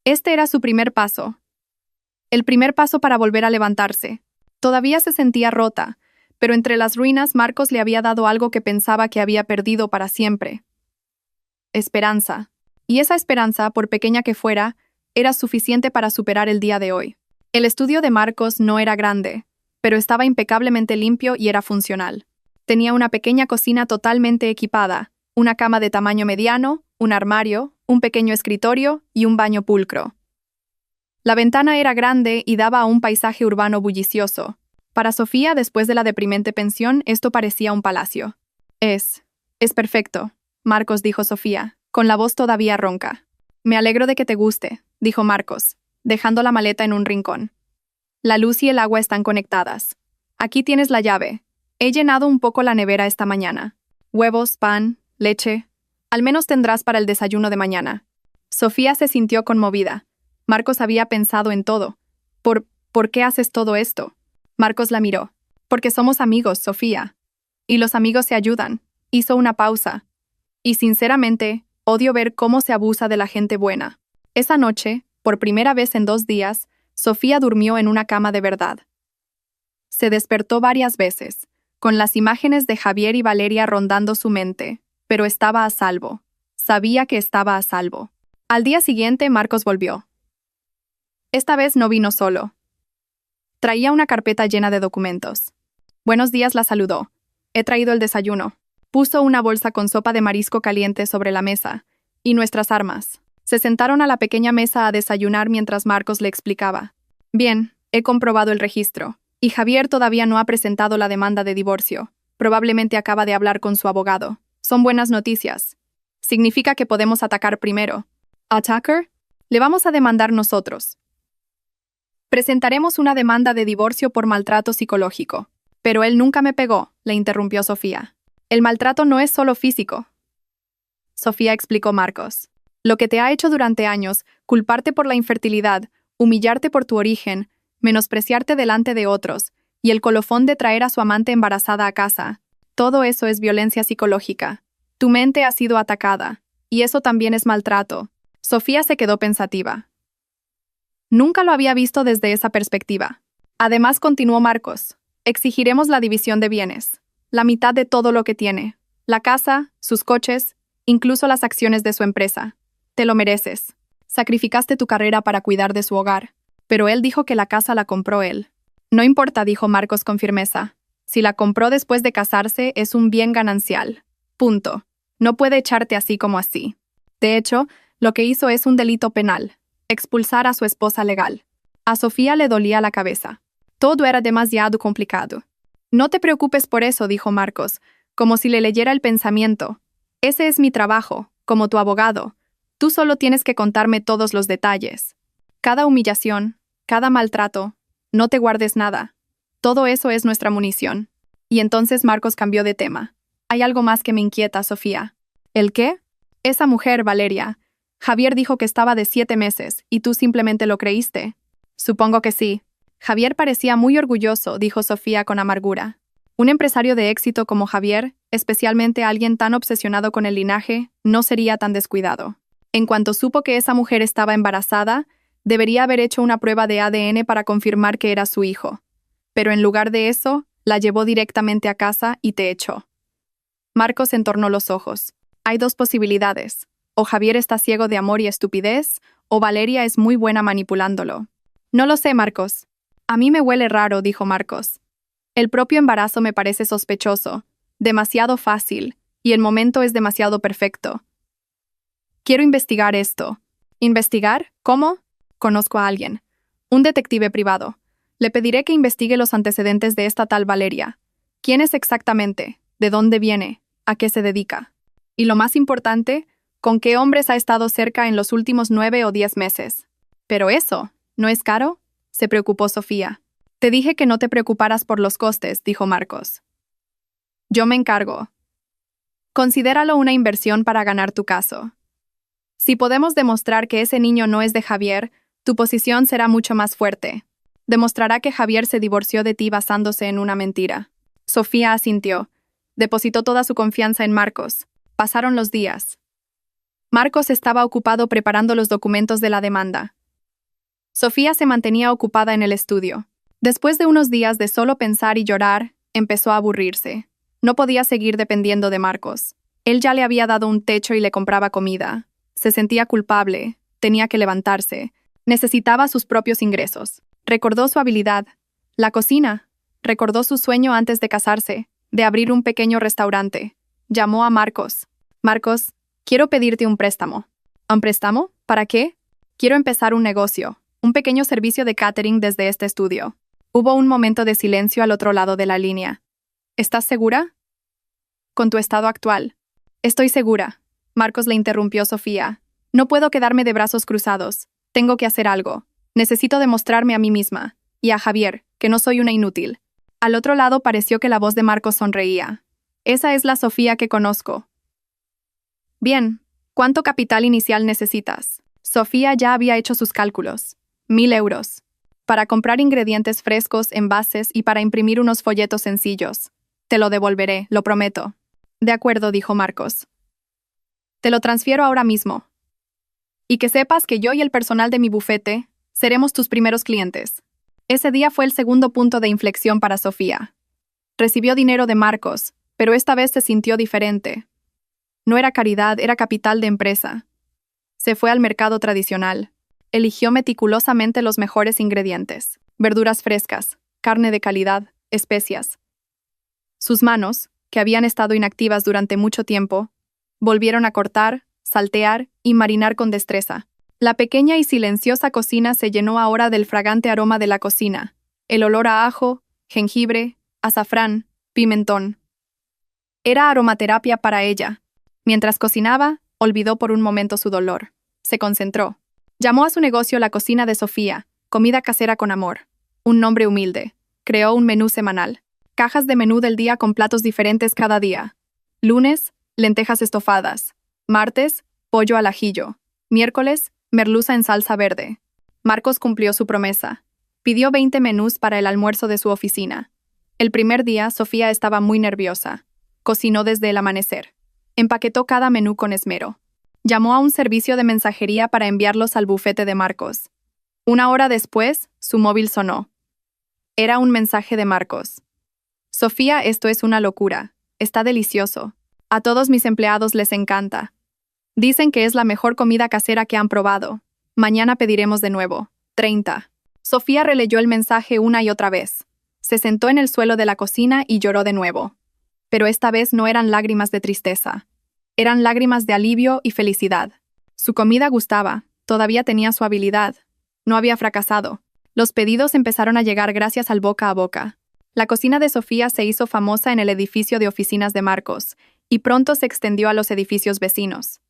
Este era su primer paso. El primer paso para volver a levantarse. Todavía se sentía rota, pero entre las ruinas Marcos le había dado algo que pensaba que había perdido para siempre. Esperanza. Y esa esperanza, por pequeña que fuera, era suficiente para superar el día de hoy. El estudio de Marcos no era grande, pero estaba impecablemente limpio y era funcional. Tenía una pequeña cocina totalmente equipada, una cama de tamaño mediano, un armario, un pequeño escritorio y un baño pulcro. La ventana era grande y daba a un paisaje urbano bullicioso. Para Sofía, después de la deprimente pensión, esto parecía un palacio. Es perfecto, Marcos, dijo Sofía, con la voz todavía ronca. Me alegro de que te guste, dijo Marcos, dejando la maleta en un rincón. La luz y el agua están conectadas. Aquí tienes la llave. He llenado un poco la nevera esta mañana. Huevos, pan, leche. Al menos tendrás para el desayuno de mañana. Sofía se sintió conmovida. Marcos había pensado en todo. ¿Por qué haces todo esto? Marcos la miró. Porque somos amigos, Sofía. Y los amigos se ayudan. Hizo una pausa. Y sinceramente, odio ver cómo se abusa de la gente buena. Esa noche, por primera vez en 2 días, Sofía durmió en una cama de verdad. Se despertó varias veces, con las imágenes de Javier y Valeria rondando su mente, pero estaba a salvo. Sabía que estaba a salvo. Al día siguiente, Marcos volvió. Esta vez no vino solo. Traía una carpeta llena de documentos. Buenos días, la saludó. He traído el desayuno. Puso una bolsa con sopa de marisco caliente sobre la mesa. Y nuestras armas. Se sentaron a la pequeña mesa a desayunar mientras Marcos le explicaba. Bien, he comprobado el registro, y Javier todavía no ha presentado la demanda de divorcio. Probablemente acaba de hablar con su abogado. Son buenas noticias. Significa que podemos atacar primero. ¿Attacker? Le vamos a demandar nosotros. Presentaremos una demanda de divorcio por maltrato psicológico. Pero él nunca me pegó, le interrumpió Sofía. El maltrato no es solo físico. Sofía explicó Marcos. Lo que te ha hecho durante años, culparte por la infertilidad, humillarte por tu origen, menospreciarte delante de otros, y el colofón de traer a su amante embarazada a casa. Todo eso es violencia psicológica. Tu mente ha sido atacada, y eso también es maltrato. Sofía se quedó pensativa. Nunca lo había visto desde esa perspectiva. Además, continuó Marcos, exigiremos la división de bienes, la mitad de todo lo que tiene, la casa, sus coches, incluso las acciones de su empresa. Te lo mereces. Sacrificaste tu carrera para cuidar de su hogar, pero él dijo que la casa la compró él. No importa, dijo Marcos con firmeza. Si la compró después de casarse, es un bien ganancial. Punto. No puede echarte así como así. De hecho, lo que hizo es un delito penal. Expulsar a su esposa legal. A Sofía le dolía la cabeza. Todo era demasiado complicado. No te preocupes por eso, dijo Marcos, como si le leyera el pensamiento. Ese es mi trabajo, como tu abogado. Tú solo tienes que contarme todos los detalles. Cada humillación, cada maltrato, no te guardes nada. Todo eso es nuestra munición. Y entonces Marcos cambió de tema. Hay algo más que me inquieta, Sofía. ¿El qué? Esa mujer, Valeria. Javier dijo que estaba de 7 meses, y tú simplemente lo creíste. Supongo que sí. Javier parecía muy orgulloso, dijo Sofía con amargura. Un empresario de éxito como Javier, especialmente alguien tan obsesionado con el linaje, no sería tan descuidado. En cuanto supo que esa mujer estaba embarazada, debería haber hecho una prueba de ADN para confirmar que era su hijo. Pero en lugar de eso, la llevó directamente a casa y te echó. Marcos entornó los ojos. Hay 2 posibilidades. O Javier está ciego de amor y estupidez, o Valeria es muy buena manipulándolo. No lo sé, Marcos. A mí me huele raro, dijo Marcos. El propio embarazo me parece sospechoso, demasiado fácil, y el momento es demasiado perfecto. Quiero investigar esto. ¿Investigar? ¿Cómo? Conozco a alguien. Un detective privado. Le pediré que investigue los antecedentes de esta tal Valeria. ¿Quién es exactamente? ¿De dónde viene? ¿A qué se dedica? Y lo más importante, ¿con qué hombres ha estado cerca en los últimos 9 o 10 meses? ¿Pero eso, no es caro?, se preocupó Sofía. Te dije que no te preocuparas por los costes, dijo Marcos. Yo me encargo. Considéralo una inversión para ganar tu caso. Si podemos demostrar que ese niño no es de Javier, tu posición será mucho más fuerte. Demostrará que Javier se divorció de ti basándose en una mentira. Sofía asintió. Depositó toda su confianza en Marcos. Pasaron los días. Marcos estaba ocupado preparando los documentos de la demanda. Sofía se mantenía ocupada en el estudio. Después de unos días de solo pensar y llorar, empezó a aburrirse. No podía seguir dependiendo de Marcos. Él ya le había dado un techo y le compraba comida. Se sentía culpable, tenía que levantarse, necesitaba sus propios ingresos. Recordó su habilidad, la cocina, recordó su sueño antes de casarse, de abrir un pequeño restaurante. Llamó a Marcos. Marcos, quiero pedirte un préstamo. ¿Un préstamo? ¿Para qué? Quiero empezar un negocio, un pequeño servicio de catering desde este estudio. Hubo un momento de silencio al otro lado de la línea. ¿Estás segura? Con tu estado actual. Estoy segura. Marcos le interrumpió Sofía. No puedo quedarme de brazos cruzados. Tengo que hacer algo. Necesito demostrarme a mí misma, y a Javier, que no soy una inútil. Al otro lado pareció que la voz de Marcos sonreía. Esa es la Sofía que conozco. Bien, ¿cuánto capital inicial necesitas? Sofía ya había hecho sus cálculos. 1.000 euros. Para comprar ingredientes frescos, envases y para imprimir unos folletos sencillos. Te lo devolveré, lo prometo. De acuerdo, dijo Marcos. Te lo transfiero ahora mismo. Y que sepas que yo y el personal de mi bufete seremos tus primeros clientes. Ese día fue el segundo punto de inflexión para Sofía. Recibió dinero de Marcos, pero esta vez se sintió diferente. No era caridad, era capital de empresa. Se fue al mercado tradicional. Eligió meticulosamente los mejores ingredientes, verduras frescas, carne de calidad, especias. Sus manos, que habían estado inactivas durante mucho tiempo, volvieron a cortar, saltear y marinar con destreza. La pequeña y silenciosa cocina se llenó ahora del fragante aroma de la cocina, el olor a ajo, jengibre, azafrán, pimentón. Era aromaterapia para ella. Mientras cocinaba, olvidó por un momento su dolor. Se concentró. Llamó a su negocio La Cocina de Sofía, comida casera con amor. Un nombre humilde. Creó un menú semanal. Cajas de menú del día con platos diferentes cada día. Lunes, lentejas estofadas. Martes, pollo al ajillo. Miércoles, merluza en salsa verde. Marcos cumplió su promesa. Pidió 20 menús para el almuerzo de su oficina. El primer día, Sofía estaba muy nerviosa. Cocinó desde el amanecer. Empaquetó cada menú con esmero. Llamó a un servicio de mensajería para enviarlos al bufete de Marcos. Una hora después, su móvil sonó. Era un mensaje de Marcos. Sofía, esto es una locura. Está delicioso. A todos mis empleados les encanta. Dicen que es la mejor comida casera que han probado. Mañana pediremos de nuevo. 30. Sofía releyó el mensaje una y otra vez. Se sentó en el suelo de la cocina y lloró de nuevo. Pero esta vez no eran lágrimas de tristeza. Eran lágrimas de alivio y felicidad. Su comida gustaba, todavía tenía su habilidad. No había fracasado. Los pedidos empezaron a llegar gracias al boca a boca. La cocina de Sofía se hizo famosa en el edificio de oficinas de Marcos, y pronto se extendió a los edificios vecinos.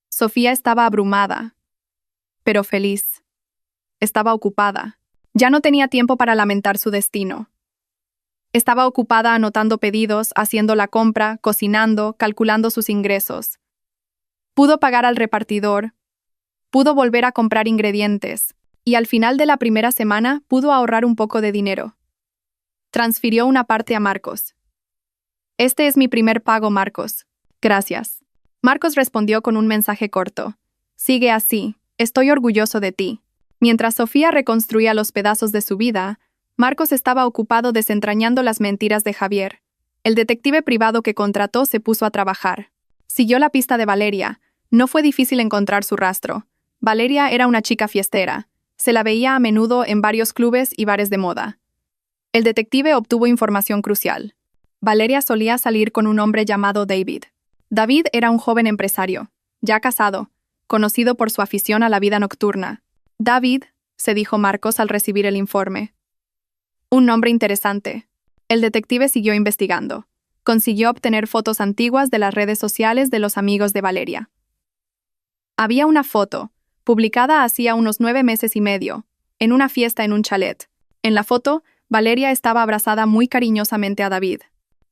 Sofía estaba abrumada, pero feliz. Estaba ocupada. Ya no tenía tiempo para lamentar su destino. Estaba ocupada anotando pedidos, haciendo la compra, cocinando, calculando sus ingresos. Pudo pagar al repartidor, pudo volver a comprar ingredientes, y al final de la primera semana pudo ahorrar un poco de dinero. Transfirió una parte a Marcos. Este es mi primer pago, Marcos. Gracias. Marcos respondió con un mensaje corto. Sigue así, estoy orgulloso de ti. Mientras Sofía reconstruía los pedazos de su vida, Marcos estaba ocupado desentrañando las mentiras de Javier. El detective privado que contrató se puso a trabajar. Siguió la pista de Valeria. No fue difícil encontrar su rastro. Valeria era una chica fiestera. Se la veía a menudo en varios clubes y bares de moda. El detective obtuvo información crucial. Valeria solía salir con un hombre llamado David. David era un joven empresario, ya casado, conocido por su afición a la vida nocturna. David, se dijo Marcos al recibir el informe. Un nombre interesante. El detective siguió investigando. Consiguió obtener fotos antiguas de las redes sociales de los amigos de Valeria. Había una foto, publicada hacía unos 9 meses y medio, en una fiesta en un chalet. En la foto, Valeria estaba abrazada muy cariñosamente a David.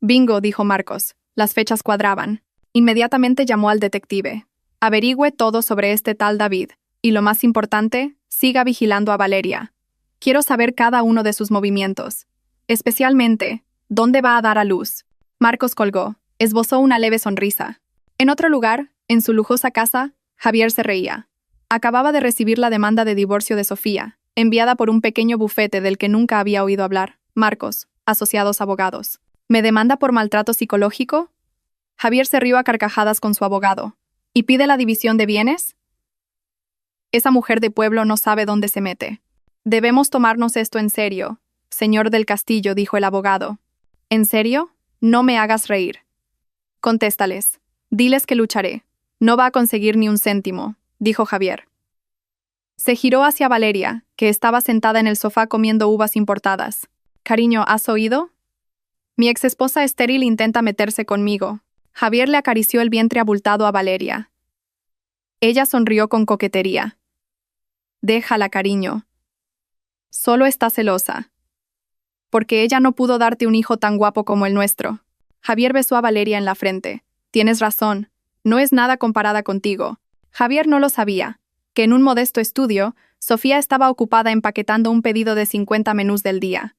Bingo, dijo Marcos. Las fechas cuadraban. Inmediatamente llamó al detective. Averigüe todo sobre este tal David, y lo más importante, siga vigilando a Valeria. Quiero saber cada uno de sus movimientos. Especialmente, ¿dónde va a dar a luz? Marcos colgó. Esbozó una leve sonrisa. En otro lugar, en su lujosa casa, Javier se reía. Acababa de recibir la demanda de divorcio de Sofía, enviada por un pequeño bufete del que nunca había oído hablar. Marcos, asociados abogados. ¿Me demanda por maltrato psicológico? Javier se rió a carcajadas con su abogado. ¿Y pide la división de bienes? Esa mujer de pueblo no sabe dónde se mete. Debemos tomarnos esto en serio, señor del Castillo, dijo el abogado. ¿En serio? No me hagas reír. Contéstales. Diles que lucharé. No va a conseguir ni un céntimo, dijo Javier. Se giró hacia Valeria, que estaba sentada en el sofá comiendo uvas importadas. Cariño, ¿has oído? Mi exesposa estéril intenta meterse conmigo. Javier le acarició el vientre abultado a Valeria. Ella sonrió con coquetería. Déjala, cariño. Solo está celosa. Porque ella no pudo darte un hijo tan guapo como el nuestro. Javier besó a Valeria en la frente. Tienes razón. No es nada comparada contigo. Javier no lo sabía, que en un modesto estudio, Sofía estaba ocupada empaquetando un pedido de 50 menús del día.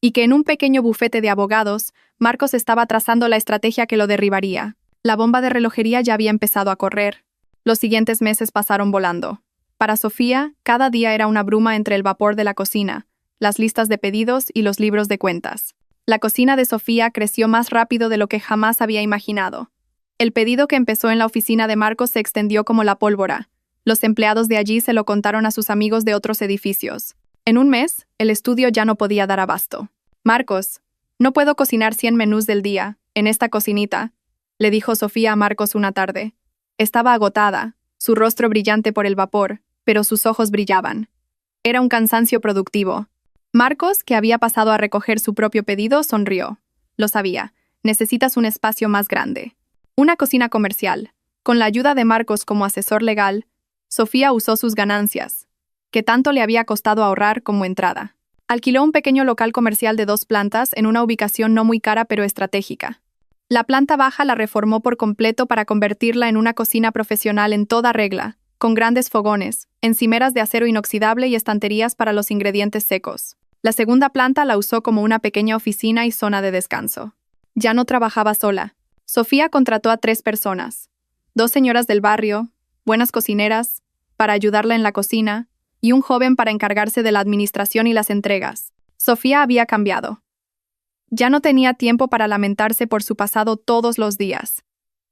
Y que en un pequeño bufete de abogados, Marcos estaba trazando la estrategia que lo derribaría. La bomba de relojería ya había empezado a correr. Los siguientes meses pasaron volando. Para Sofía, cada día era una bruma entre el vapor de la cocina, las listas de pedidos y los libros de cuentas. La cocina de Sofía creció más rápido de lo que jamás había imaginado. El pedido que empezó en la oficina de Marcos se extendió como la pólvora. Los empleados de allí se lo contaron a sus amigos de otros edificios. En un mes, el estudio ya no podía dar abasto. Marcos, no puedo cocinar 100 menús del día, en esta cocinita, le dijo Sofía a Marcos una tarde. Estaba agotada, su rostro brillante por el vapor, pero sus ojos brillaban. Era un cansancio productivo. Marcos, que había pasado a recoger su propio pedido, sonrió. Lo sabía. Necesitas un espacio más grande. Una cocina comercial. Con la ayuda de Marcos como asesor legal, Sofía usó sus ganancias, que tanto le había costado ahorrar como entrada. Alquiló un pequeño local comercial de 2 plantas en una ubicación no muy cara pero estratégica. La planta baja la reformó por completo para convertirla en una cocina profesional en toda regla, con grandes fogones, encimeras de acero inoxidable y estanterías para los ingredientes secos. La segunda planta la usó como una pequeña oficina y zona de descanso. Ya no trabajaba sola. Sofía contrató a 3 personas. 2 señoras del barrio, buenas cocineras, para ayudarla en la cocina, y un joven para encargarse de la administración y las entregas. Sofía había cambiado. Ya no tenía tiempo para lamentarse por su pasado todos los días.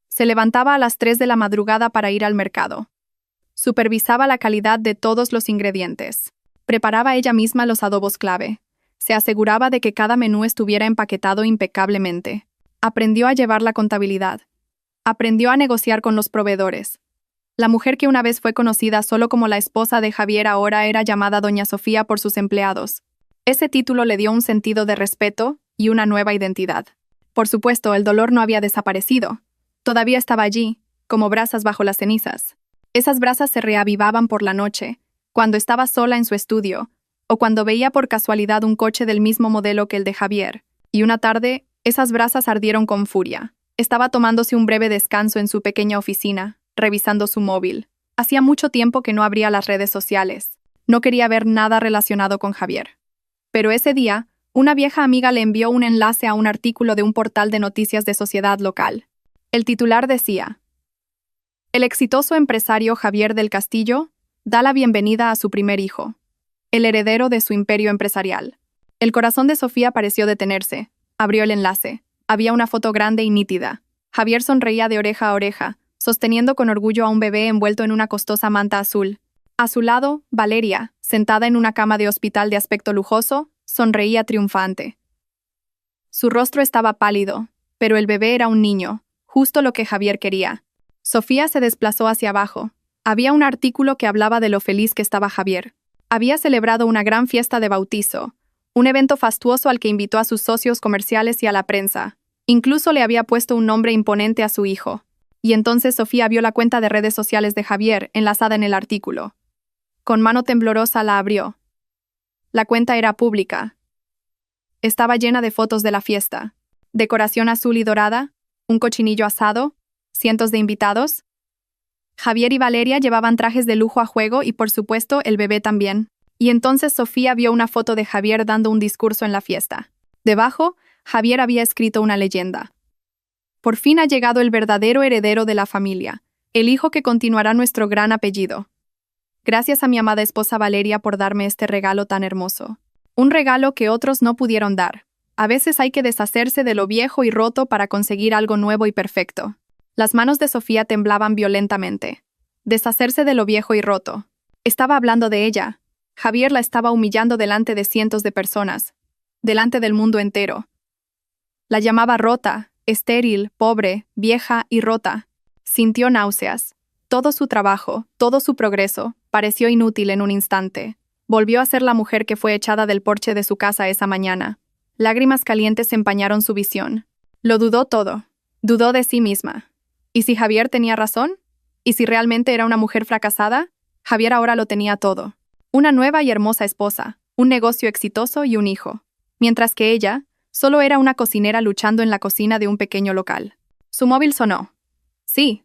Se levantaba a las 3 de la madrugada para ir al mercado. Supervisaba la calidad de todos los ingredientes. Preparaba ella misma los adobos clave. Se aseguraba de que cada menú estuviera empaquetado impecablemente. Aprendió a llevar la contabilidad. Aprendió a negociar con los proveedores. La mujer que una vez fue conocida solo como la esposa de Javier ahora era llamada Doña Sofía por sus empleados. Ese título le dio un sentido de respeto y una nueva identidad. Por supuesto, el dolor no había desaparecido. Todavía estaba allí, como brasas bajo las cenizas. Esas brasas se reavivaban por la noche, cuando estaba sola en su estudio, o cuando veía por casualidad un coche del mismo modelo que el de Javier. Y una tarde, esas brasas ardieron con furia. Estaba tomándose un breve descanso en su pequeña oficina, revisando su móvil. Hacía mucho tiempo que no abría las redes sociales. No quería ver nada relacionado con Javier. Pero ese día, una vieja amiga le envió un enlace a un artículo de un portal de noticias de sociedad local. El titular decía: el exitoso empresario Javier del Castillo da la bienvenida a su primer hijo, el heredero de su imperio empresarial. El corazón de Sofía pareció detenerse. Abrió el enlace. Había una foto grande y nítida. Javier sonreía de oreja a oreja, sosteniendo con orgullo a un bebé envuelto en una costosa manta azul. A su lado, Valeria, sentada en una cama de hospital de aspecto lujoso, sonreía triunfante. Su rostro estaba pálido, pero el bebé era un niño, justo lo que Javier quería. Sofía se desplazó hacia abajo. Había un artículo que hablaba de lo feliz que estaba Javier. Había celebrado una gran fiesta de bautizo, un evento fastuoso al que invitó a sus socios comerciales y a la prensa. Incluso le había puesto un nombre imponente a su hijo. Y entonces Sofía vio la cuenta de redes sociales de Javier enlazada en el artículo. Con mano temblorosa la abrió. La cuenta era pública. Estaba llena de fotos de la fiesta. Decoración azul y dorada, un cochinillo asado, cientos de invitados. Javier y Valeria llevaban trajes de lujo a juego y, por supuesto, el bebé también. Y entonces Sofía vio una foto de Javier dando un discurso en la fiesta. Debajo, Javier había escrito una leyenda. Por fin ha llegado el verdadero heredero de la familia, el hijo que continuará nuestro gran apellido. Gracias a mi amada esposa Valeria por darme este regalo tan hermoso. Un regalo que otros no pudieron dar. A veces hay que deshacerse de lo viejo y roto para conseguir algo nuevo y perfecto. Las manos de Sofía temblaban violentamente. Deshacerse de lo viejo y roto. Estaba hablando de ella. Javier la estaba humillando delante de cientos de personas. Delante del mundo entero. La llamaba rota, estéril, pobre, vieja y rota. Sintió náuseas. Todo su trabajo, todo su progreso, pareció inútil en un instante. Volvió a ser la mujer que fue echada del porche de su casa esa mañana. Lágrimas calientes empañaron su visión. Lo dudó todo. Dudó de sí misma. ¿Y si Javier tenía razón? ¿Y si realmente era una mujer fracasada? Javier ahora lo tenía todo. Una nueva y hermosa esposa, un negocio exitoso y un hijo. Mientras que ella solo era una cocinera luchando en la cocina de un pequeño local. Su móvil sonó. Sí,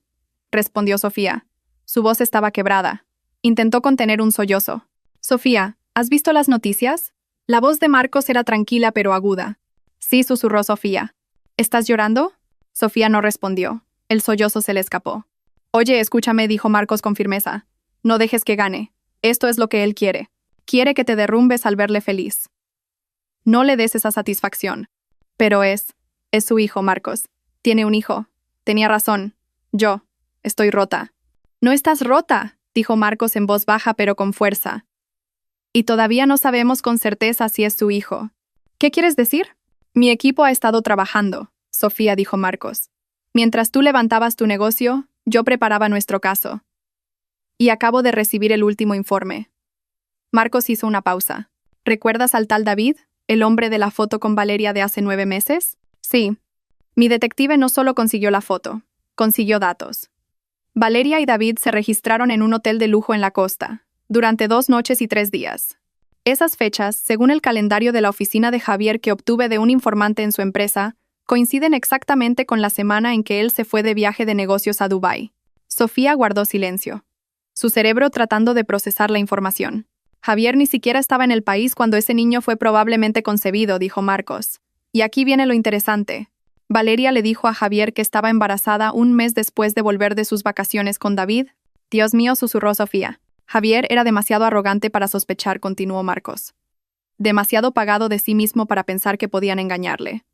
respondió Sofía. Su voz estaba quebrada. Intentó contener un sollozo. Sofía, ¿has visto las noticias? La voz de Marcos era tranquila pero aguda. Sí, susurró Sofía. ¿Estás llorando? Sofía no respondió. El sollozo se le escapó. Oye, escúchame, dijo Marcos con firmeza. No dejes que gane. Esto es lo que él quiere. Quiere que te derrumbes al verle feliz. No le des esa satisfacción. Pero es su hijo, Marcos. Tiene un hijo. Tenía razón. Yo estoy rota. No estás rota, dijo Marcos en voz baja pero con fuerza. Y todavía no sabemos con certeza si es su hijo. ¿Qué quieres decir? Mi equipo ha estado trabajando, Sofía, dijo Marcos. Mientras tú levantabas tu negocio, Yo preparaba nuestro caso. Y acabo de recibir el último informe. Marcos hizo una pausa. ¿Recuerdas al tal David, el hombre de la foto con Valeria de hace 9 meses? Sí. Mi detective no solo consiguió la foto, consiguió datos. Valeria y David se registraron en un hotel de lujo en la costa, durante 2 noches y 3 días. Esas fechas, según el calendario de la oficina de Javier que obtuve de un informante en su empresa, coinciden exactamente con la semana en que él se fue de viaje de negocios a Dubái. Sofía guardó silencio, su cerebro tratando de procesar la información. Javier ni siquiera estaba en el país cuando ese niño fue probablemente concebido, dijo Marcos. Y aquí viene lo interesante. Valeria le dijo a Javier que estaba embarazada un mes después de volver de sus vacaciones con David. Dios mío, susurró Sofía. Javier era demasiado arrogante para sospechar, continuó Marcos. Demasiado pagado de sí mismo para pensar que podían engañarle.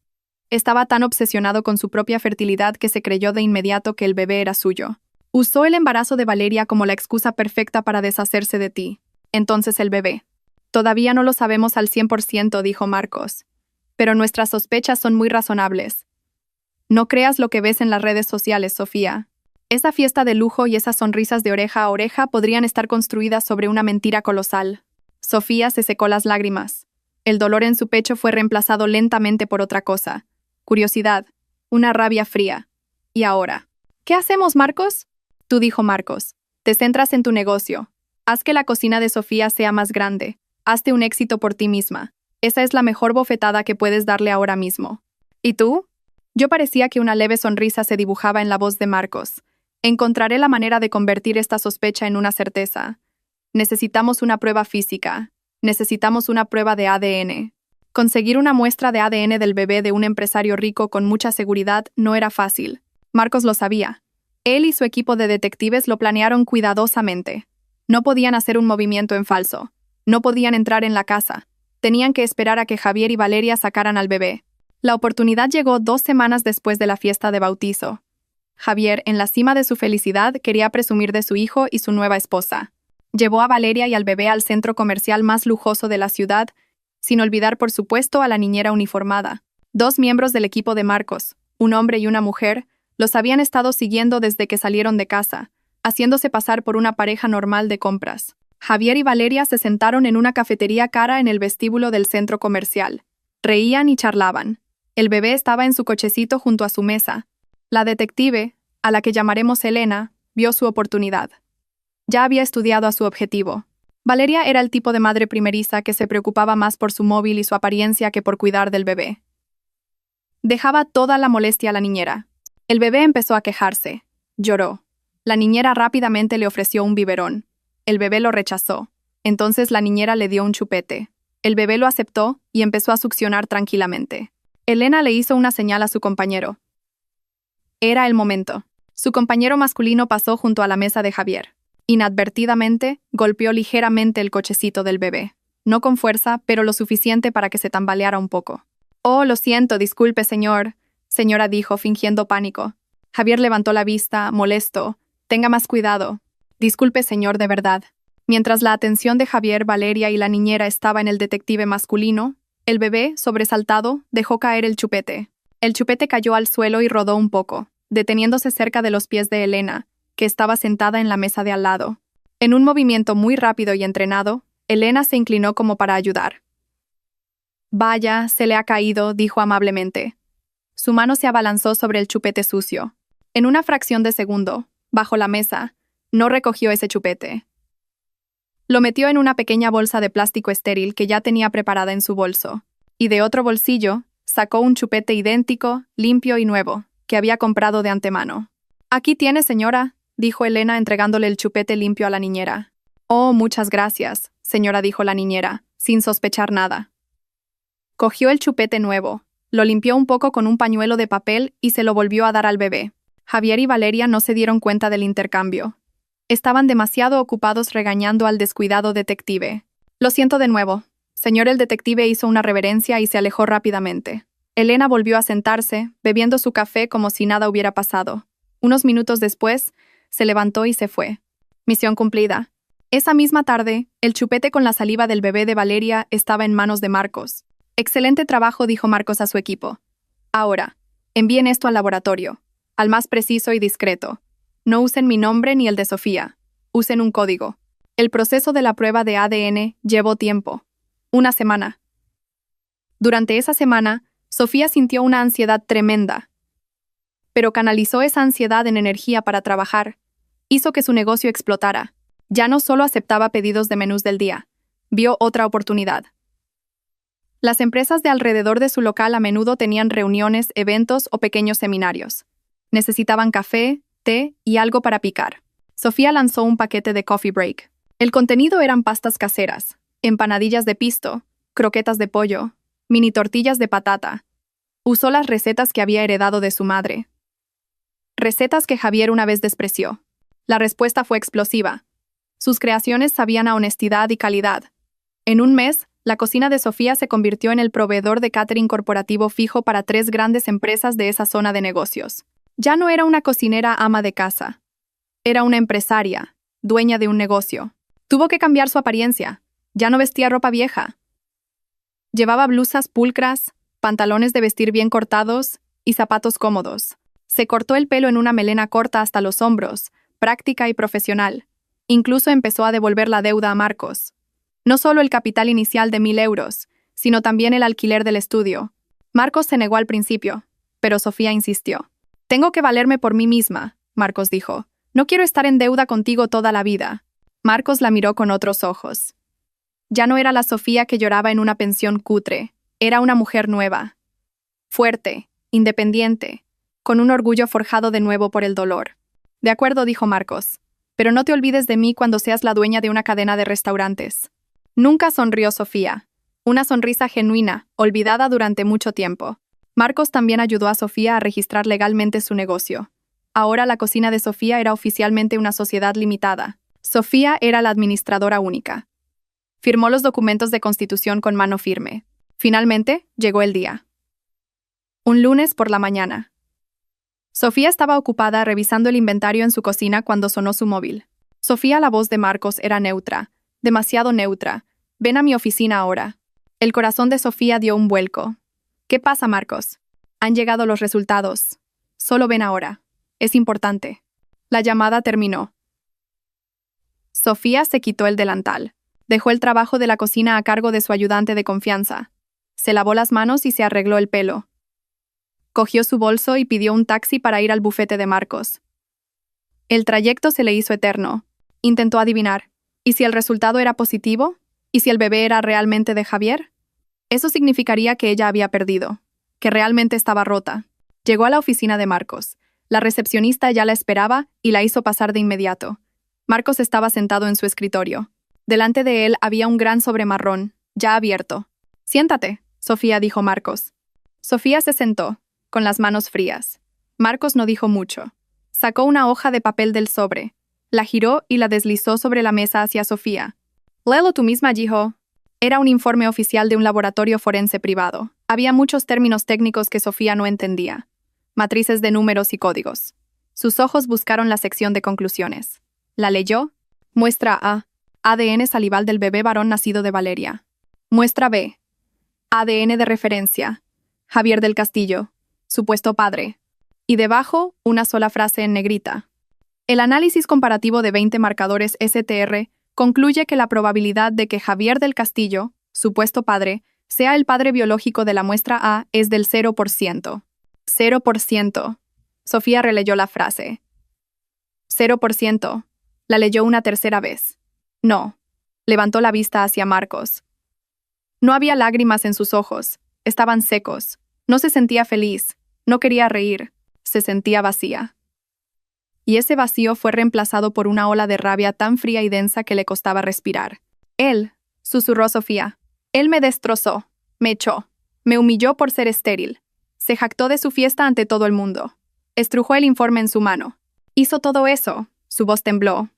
Estaba tan obsesionado con su propia fertilidad que se creyó de inmediato que el bebé era suyo. Usó el embarazo de Valeria como la excusa perfecta para deshacerse de ti. Entonces el bebé. Todavía no lo sabemos al 100%, dijo Marcos. Pero nuestras sospechas son muy razonables. No creas lo que ves en las redes sociales, Sofía. Esa fiesta de lujo y esas sonrisas de oreja a oreja podrían estar construidas sobre una mentira colosal. Sofía se secó las lágrimas. El dolor en su pecho fue reemplazado lentamente por otra cosa. Curiosidad. Una rabia fría. ¿Y ahora? ¿Qué hacemos, Marcos? Tú, dijo Marcos. Te centras en tu negocio. Haz que la cocina de Sofía sea más grande. Hazte un éxito por ti misma. Esa es la mejor bofetada que puedes darle ahora mismo. ¿Y tú? Yo parecía que una leve sonrisa se dibujaba en la voz de Marcos. Encontraré la manera de convertir esta sospecha en una certeza. Necesitamos una prueba física. Necesitamos una prueba de ADN. Conseguir una muestra de ADN del bebé de un empresario rico con mucha seguridad no era fácil. Marcos lo sabía. Él y su equipo de detectives lo planearon cuidadosamente. No podían hacer un movimiento en falso. No podían entrar en la casa. Tenían que esperar a que Javier y Valeria sacaran al bebé. La oportunidad llegó 2 semanas después de la fiesta de bautizo. Javier, en la cima de su felicidad, quería presumir de su hijo y su nueva esposa. Llevó a Valeria y al bebé al centro comercial más lujoso de la ciudad, sin olvidar, por supuesto, a la niñera uniformada. 2 miembros del equipo de Marcos, un hombre y una mujer, los habían estado siguiendo desde que salieron de casa, haciéndose pasar por una pareja normal de compras. Javier y Valeria se sentaron en una cafetería cara en el vestíbulo del centro comercial. Reían y charlaban. El bebé estaba en su cochecito junto a su mesa. La detective, a la que llamaremos Elena, vio su oportunidad. Ya había estudiado a su objetivo. Valeria era el tipo de madre primeriza que se preocupaba más por su móvil y su apariencia que por cuidar del bebé. Dejaba toda la molestia a la niñera. El bebé empezó a quejarse. Lloró. La niñera rápidamente le ofreció un biberón. El bebé lo rechazó. Entonces la niñera le dio un chupete. El bebé lo aceptó y empezó a succionar tranquilamente. Elena le hizo una señal a su compañero. Era el momento. Su compañero masculino pasó junto a la mesa de Javier. Inadvertidamente, golpeó ligeramente el cochecito del bebé. No con fuerza, pero lo suficiente para que se tambaleara un poco. «Oh, lo siento, disculpe, señor», señora dijo, fingiendo pánico. Javier levantó la vista, molesto. «Tenga más cuidado». «Disculpe, señor, de verdad». Mientras la atención de Javier, Valeria y la niñera estaba en el detective masculino, el bebé, sobresaltado, dejó caer el chupete. El chupete cayó al suelo y rodó un poco, deteniéndose cerca de los pies de Elena, que estaba sentada en la mesa de al lado. En un movimiento muy rápido y entrenado, Elena se inclinó como para ayudar. «Vaya, se le ha caído», dijo amablemente. Su mano se abalanzó sobre el chupete sucio. En una fracción de segundo, bajo la mesa, no recogió ese chupete. Lo metió en una pequeña bolsa de plástico estéril que ya tenía preparada en su bolso, y de otro bolsillo sacó un chupete idéntico, limpio y nuevo, que había comprado de antemano. «Aquí tiene, señora», dijo Elena entregándole el chupete limpio a la niñera. «Oh, muchas gracias», señora, dijo la niñera, sin sospechar nada. Cogió el chupete nuevo, lo limpió un poco con un pañuelo de papel y se lo volvió a dar al bebé. Javier y Valeria no se dieron cuenta del intercambio. Estaban demasiado ocupados regañando al descuidado detective. «Lo siento de nuevo». Señor, el detective hizo una reverencia y se alejó rápidamente. Elena volvió a sentarse, bebiendo su café como si nada hubiera pasado. Unos minutos después, se levantó y se fue. Misión cumplida. Esa misma tarde, el chupete con la saliva del bebé de Valeria estaba en manos de Marcos. «Excelente trabajo», dijo Marcos a su equipo. «Ahora, envíen esto al laboratorio, al más preciso y discreto. No usen mi nombre ni el de Sofía. Usen un código. El proceso de la prueba de ADN llevó tiempo. 1 semana. Durante esa semana, Sofía sintió una ansiedad tremenda, pero canalizó esa ansiedad en energía para trabajar. Hizo que su negocio explotara. Ya no solo aceptaba pedidos de menús del día, vio otra oportunidad. Las empresas de alrededor de su local a menudo tenían reuniones, eventos o pequeños seminarios. Necesitaban café, té y algo para picar. Sofía lanzó un paquete de Coffee Break. El contenido eran pastas caseras, empanadillas de pisto, croquetas de pollo, mini tortillas de patata. Usó las recetas que había heredado de su madre. Recetas que Javier una vez despreció. La respuesta fue explosiva. Sus creaciones sabían a honestidad y calidad. En un mes, la cocina de Sofía se convirtió en el proveedor de catering corporativo fijo para 3 grandes empresas de esa zona de negocios. Ya no era una cocinera ama de casa. Era una empresaria, dueña de un negocio. Tuvo que cambiar su apariencia. Ya no vestía ropa vieja. Llevaba blusas pulcras, pantalones de vestir bien cortados y zapatos cómodos. Se cortó el pelo en una melena corta hasta los hombros, práctica y profesional. Incluso empezó a devolver la deuda a Marcos. No solo el capital inicial de 1.000 euros, sino también el alquiler del estudio. Marcos se negó al principio, pero Sofía insistió. «Tengo que valerme por mí misma», Marcos dijo. «No quiero estar en deuda contigo toda la vida». Marcos la miró con otros ojos. Ya no era la Sofía que lloraba en una pensión cutre. Era una mujer nueva. Fuerte, independiente, con un orgullo forjado de nuevo por el dolor. «De acuerdo», dijo Marcos. «Pero no te olvides de mí cuando seas la dueña de una cadena de restaurantes». Nunca sonrió Sofía. Una sonrisa genuina, olvidada durante mucho tiempo. Marcos también ayudó a Sofía a registrar legalmente su negocio. Ahora la cocina de Sofía era oficialmente una sociedad limitada. Sofía era la administradora única. Firmó los documentos de constitución con mano firme. Finalmente, llegó el día. Un lunes por la mañana. Sofía estaba ocupada revisando el inventario en su cocina cuando sonó su móvil. Sofía, la voz de Marcos era neutra, demasiado neutra. «Ven a mi oficina ahora». El corazón de Sofía dio un vuelco. «¿Qué pasa, Marcos? Han llegado los resultados. Solo ven ahora. Es importante». La llamada terminó. Sofía se quitó el delantal. Dejó el trabajo de la cocina a cargo de su ayudante de confianza. Se lavó las manos y se arregló el pelo. Cogió su bolso y pidió un taxi para ir al bufete de Marcos. El trayecto se le hizo eterno. Intentó adivinar. ¿Y si el resultado era positivo? ¿Y si el bebé era realmente de Javier? Eso significaría que ella había perdido, que realmente estaba rota. Llegó a la oficina de Marcos. La recepcionista ya la esperaba y la hizo pasar de inmediato. Marcos estaba sentado en su escritorio. Delante de él había un gran sobre marrón, ya abierto. «Siéntate», Sofía dijo Marcos. Sofía se sentó, con las manos frías. Marcos no dijo mucho. Sacó una hoja de papel del sobre. La giró y la deslizó sobre la mesa hacia Sofía. «Léelo tú misma», dijo. Era un informe oficial de un laboratorio forense privado. Había muchos términos técnicos que Sofía no entendía. Matrices de números y códigos. Sus ojos buscaron la sección de conclusiones. La leyó. Muestra A. ADN salival del bebé varón nacido de Valeria. Muestra B. ADN de referencia. Javier del Castillo, supuesto padre. Y debajo, una sola frase en negrita. El análisis comparativo de 20 marcadores STR concluye que la probabilidad de que Javier del Castillo, supuesto padre, sea el padre biológico de la muestra A es del 0%. 0%. Sofía releyó la frase. 0%. La leyó una tercera vez. No. Levantó la vista hacia Marcos. No había lágrimas en sus ojos. Estaban secos. No se sentía feliz. No quería reír. Se sentía vacía. Y ese vacío fue reemplazado por una ola de rabia tan fría y densa que le costaba respirar. «Él», susurró Sofía. «Él me destrozó. Me echó. Me humilló por ser estéril. Se jactó de su fiesta ante todo el mundo. Estrujó el informe en su mano. Hizo todo eso». Su voz tembló.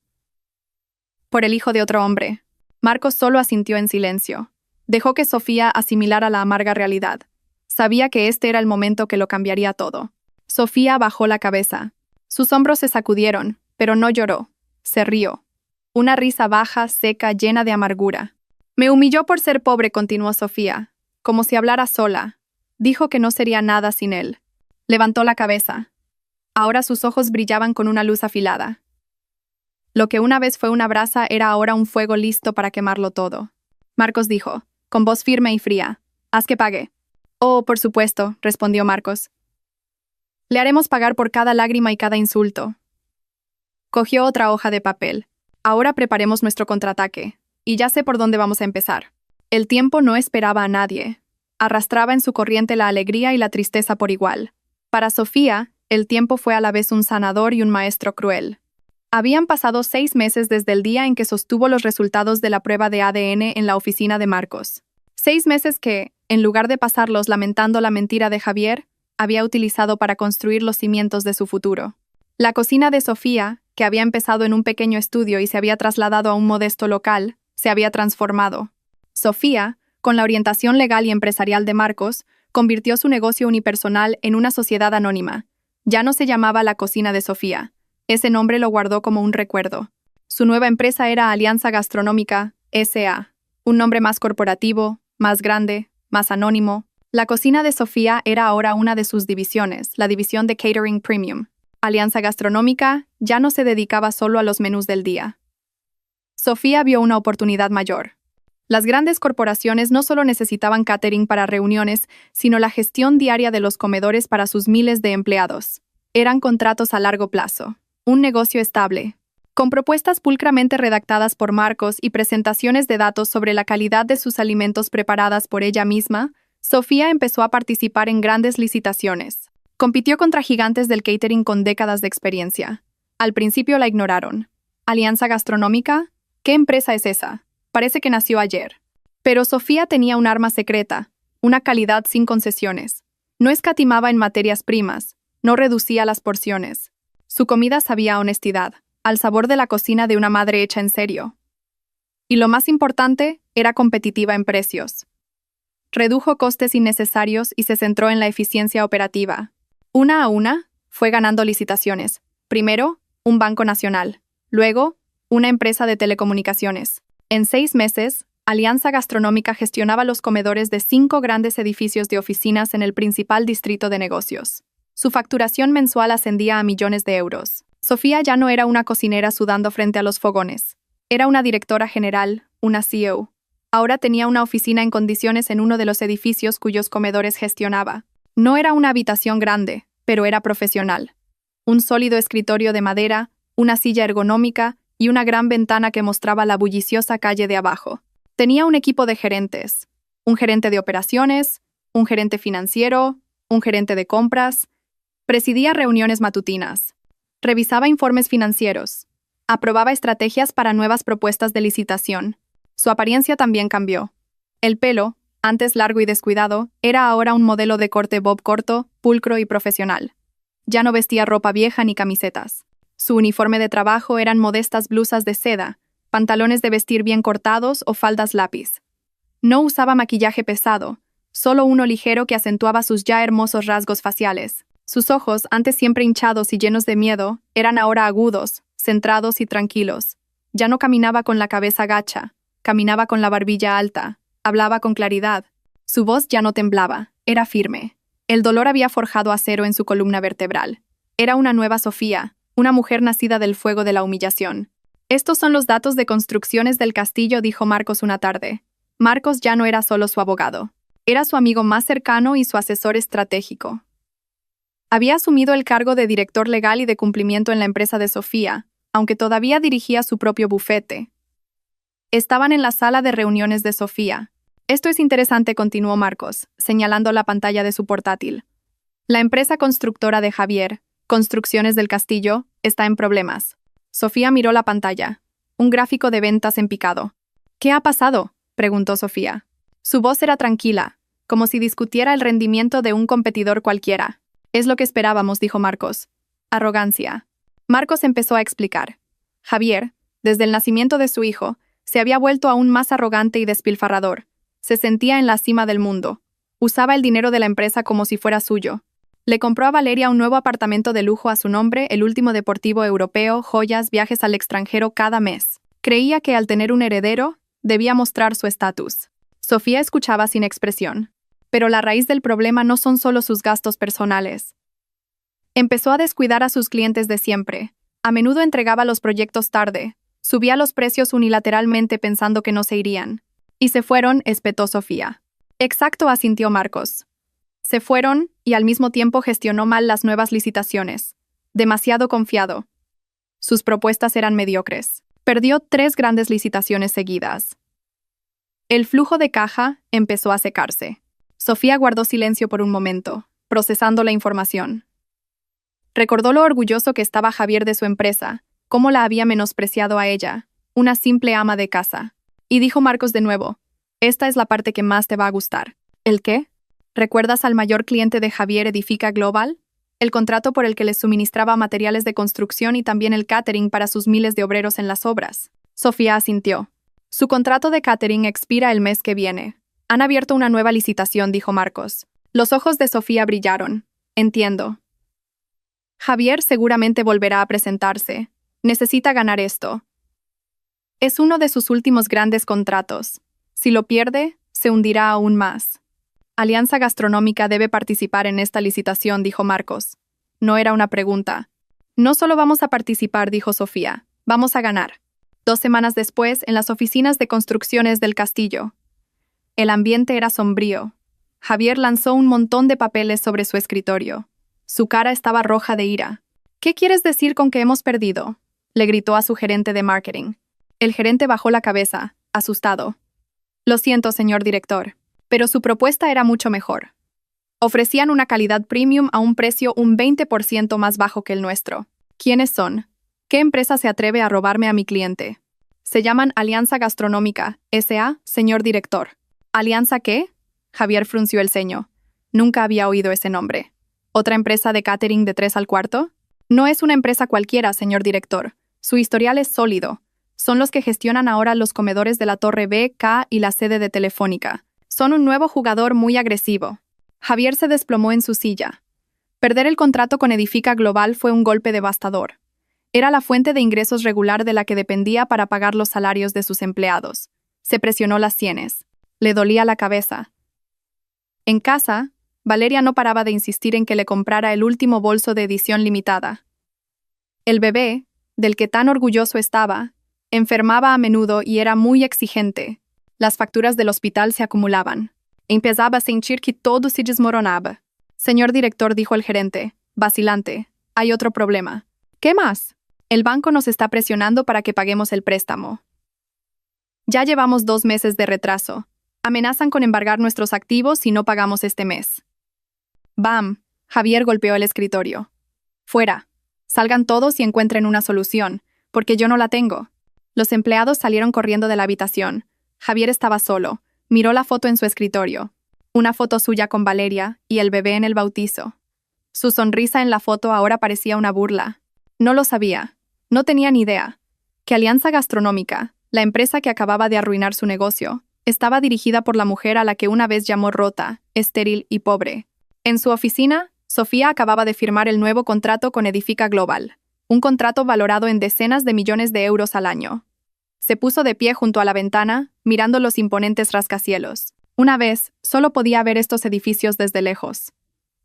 «Por el hijo de otro hombre». Marcos solo asintió en silencio. Dejó que Sofía asimilara la amarga realidad. Sabía que este era el momento que lo cambiaría todo. Sofía bajó la cabeza. Sus hombros se sacudieron, pero no lloró. Se rió. Una risa baja, seca, llena de amargura. «Me humilló por ser pobre», continuó Sofía, como si hablara sola. Dijo que no sería nada sin él. Levantó la cabeza. Ahora sus ojos brillaban con una luz afilada. Lo que una vez fue una brasa era ahora un fuego listo para quemarlo todo. Marcos dijo, con voz firme y fría, «Haz que pague». «Oh, por supuesto», respondió Marcos. «Le haremos pagar por cada lágrima y cada insulto». Cogió otra hoja de papel. «Ahora preparemos nuestro contraataque. Y ya sé por dónde vamos a empezar». El tiempo no esperaba a nadie. Arrastraba en su corriente la alegría y la tristeza por igual. Para Sofía, el tiempo fue a la vez un sanador y un maestro cruel. Habían pasado 6 meses desde el día en que sostuvo los resultados de la prueba de ADN en la oficina de Marcos. 6 meses que, en lugar de pasarlos lamentando la mentira de Javier, había utilizado para construir los cimientos de su futuro. La cocina de Sofía, que había empezado en un pequeño estudio y se había trasladado a un modesto local, se había transformado. Sofía, con la orientación legal y empresarial de Marcos, convirtió su negocio unipersonal en una sociedad anónima. Ya no se llamaba la Cocina de Sofía. Ese nombre lo guardó como un recuerdo. Su nueva empresa era Alianza Gastronómica, S.A., un nombre más corporativo, más grande, más anónimo. La Cocina de Sofía era ahora una de sus divisiones, la división de Catering Premium. Alianza Gastronómica ya no se dedicaba solo a los menús del día. Sofía vio una oportunidad mayor. Las grandes corporaciones no solo necesitaban catering para reuniones, sino la gestión diaria de los comedores para sus miles de empleados. Eran contratos a largo plazo. Un negocio estable. Con propuestas pulcramente redactadas por Marcos y presentaciones de datos sobre la calidad de sus alimentos preparadas por ella misma, Sofía empezó a participar en grandes licitaciones. Compitió contra gigantes del catering con décadas de experiencia. Al principio la ignoraron. ¿Alianza Gastronómica? ¿Qué empresa es esa? Parece que nació ayer. Pero Sofía tenía un arma secreta, una calidad sin concesiones. No escatimaba en materias primas, no reducía las porciones. Su comida sabía a honestidad, al sabor de la cocina de una madre hecha en serio. Y lo más importante, era competitiva en precios. Redujo costes innecesarios y se centró en la eficiencia operativa. Una a una, fue ganando licitaciones. Primero, un banco nacional. Luego, una empresa de telecomunicaciones. En 6 meses, Alianza Gastronómica gestionaba los comedores de 5 grandes edificios de oficinas en el principal distrito de negocios. Su facturación mensual ascendía a millones de euros. Sofía ya no era una cocinera sudando frente a los fogones. Era una directora general, una CEO. Ahora tenía una oficina en condiciones en uno de los edificios cuyos comedores gestionaba. No era una habitación grande, pero era profesional. Un sólido escritorio de madera, una silla ergonómica y una gran ventana que mostraba la bulliciosa calle de abajo. Tenía un equipo de gerentes. Un gerente de operaciones, un gerente financiero, un gerente de compras. Presidía reuniones matutinas. Revisaba informes financieros. Aprobaba estrategias para nuevas propuestas de licitación. Su apariencia también cambió. El pelo, antes largo y descuidado, era ahora un modelo de corte bob corto, pulcro y profesional. Ya no vestía ropa vieja ni camisetas. Su uniforme de trabajo eran modestas blusas de seda, pantalones de vestir bien cortados o faldas lápiz. No usaba maquillaje pesado, solo uno ligero que acentuaba sus ya hermosos rasgos faciales. Sus ojos, antes siempre hinchados y llenos de miedo, eran ahora agudos, centrados y tranquilos. Ya no caminaba con la cabeza gacha, caminaba con la barbilla alta, hablaba con claridad. Su voz ya no temblaba, era firme. El dolor había forjado acero en su columna vertebral. Era una nueva Sofía, una mujer nacida del fuego de la humillación. «Estos son los datos de construcciones del castillo», dijo Marcos una tarde. Marcos ya no era solo su abogado. Era su amigo más cercano y su asesor estratégico. Había asumido el cargo de director legal y de cumplimiento en la empresa de Sofía, aunque todavía dirigía su propio bufete. Estaban en la sala de reuniones de Sofía. «Esto es interesante», continuó Marcos, señalando la pantalla de su portátil. «La empresa constructora de Javier, Construcciones del Castillo, está en problemas». Sofía miró la pantalla. Un gráfico de ventas en picado. «¿Qué ha pasado?», preguntó Sofía. Su voz era tranquila, como si discutiera el rendimiento de un competidor cualquiera. «Es lo que esperábamos», dijo Marcos. «Arrogancia». Marcos empezó a explicar. Javier, desde el nacimiento de su hijo, se había vuelto aún más arrogante y despilfarrador. Se sentía en la cima del mundo. Usaba el dinero de la empresa como si fuera suyo. Le compró a Valeria un nuevo apartamento de lujo a su nombre, el último deportivo europeo, joyas, viajes al extranjero cada mes. Creía que al tener un heredero, debía mostrar su estatus. Sofía escuchaba sin expresión. Pero la raíz del problema no son solo sus gastos personales. Empezó a descuidar a sus clientes de siempre. A menudo entregaba los proyectos tarde. Subía los precios unilateralmente pensando que no se irían. Y se fueron, espetó Sofía. Exacto, asintió Marcos. Se fueron y al mismo tiempo gestionó mal las nuevas licitaciones. Demasiado confiado. Sus propuestas eran mediocres. Perdió 3 grandes licitaciones seguidas. El flujo de caja empezó a secarse. Sofía guardó silencio por un momento, procesando la información. Recordó lo orgulloso que estaba Javier de su empresa, cómo la había menospreciado a ella, una simple ama de casa. Y dijo Marcos de nuevo, esta es la parte que más te va a gustar. ¿El qué? ¿Recuerdas al mayor cliente de Javier, Edifica Global? El contrato por el que les suministraba materiales de construcción y también el catering para sus miles de obreros en las obras. Sofía asintió. Su contrato de catering expira el mes que viene. Han abierto una nueva licitación, dijo Marcos. Los ojos de Sofía brillaron. Entiendo. Javier seguramente volverá a presentarse. Necesita ganar esto. Es uno de sus últimos grandes contratos. Si lo pierde, se hundirá aún más. Alianza Gastronómica debe participar en esta licitación, dijo Marcos. No era una pregunta. No solo vamos a participar, dijo Sofía. Vamos a ganar. 2 semanas después, en las oficinas de construcciones del castillo. El ambiente era sombrío. Javier lanzó un montón de papeles sobre su escritorio. Su cara estaba roja de ira. ¿Qué quieres decir con que hemos perdido?, le gritó a su gerente de marketing. El gerente bajó la cabeza, asustado. Lo siento, señor director, pero su propuesta era mucho mejor. Ofrecían una calidad premium a un precio un 20% más bajo que el nuestro. ¿Quiénes son? ¿Qué empresa se atreve a robarme a mi cliente? Se llaman Alianza Gastronómica, S.A., señor director. ¿Alianza qué? Javier frunció el ceño. Nunca había oído ese nombre. ¿Otra empresa de catering de 3 al cuarto? No es una empresa cualquiera, señor director. Su historial es sólido. Son los que gestionan ahora los comedores de la Torre B, K y la sede de Telefónica. Son un nuevo jugador muy agresivo. Javier se desplomó en su silla. Perder el contrato con Edifica Global fue un golpe devastador. Era la fuente de ingresos regular de la que dependía para pagar los salarios de sus empleados. Se presionó las sienes. Le dolía la cabeza. En casa, Valeria no paraba de insistir en que le comprara el último bolso de edición limitada. El bebé, del que tan orgulloso estaba, enfermaba a menudo y era muy exigente. Las facturas del hospital se acumulaban. Empezaba a sentir que todo se desmoronaba. Señor director, dijo el gerente, vacilante, hay otro problema. ¿Qué más? El banco nos está presionando para que paguemos el préstamo. Ya llevamos 2 meses de retraso. Amenazan con embargar nuestros activos si no pagamos este mes. ¡Bam! Javier golpeó el escritorio. Fuera. Salgan todos y encuentren una solución, porque yo no la tengo. Los empleados salieron corriendo de la habitación. Javier estaba solo. Miró la foto en su escritorio. Una foto suya con Valeria y el bebé en el bautizo. Su sonrisa en la foto ahora parecía una burla. No lo sabía. No tenía ni idea. Que Alianza Gastronómica, la empresa que acababa de arruinar su negocio, estaba dirigida por la mujer a la que una vez llamó rota, estéril y pobre. En su oficina, Sofía acababa de firmar el nuevo contrato con Edifica Global, un contrato valorado en decenas de millones de euros al año. Se puso de pie junto a la ventana, mirando los imponentes rascacielos. Una vez, solo podía ver estos edificios desde lejos.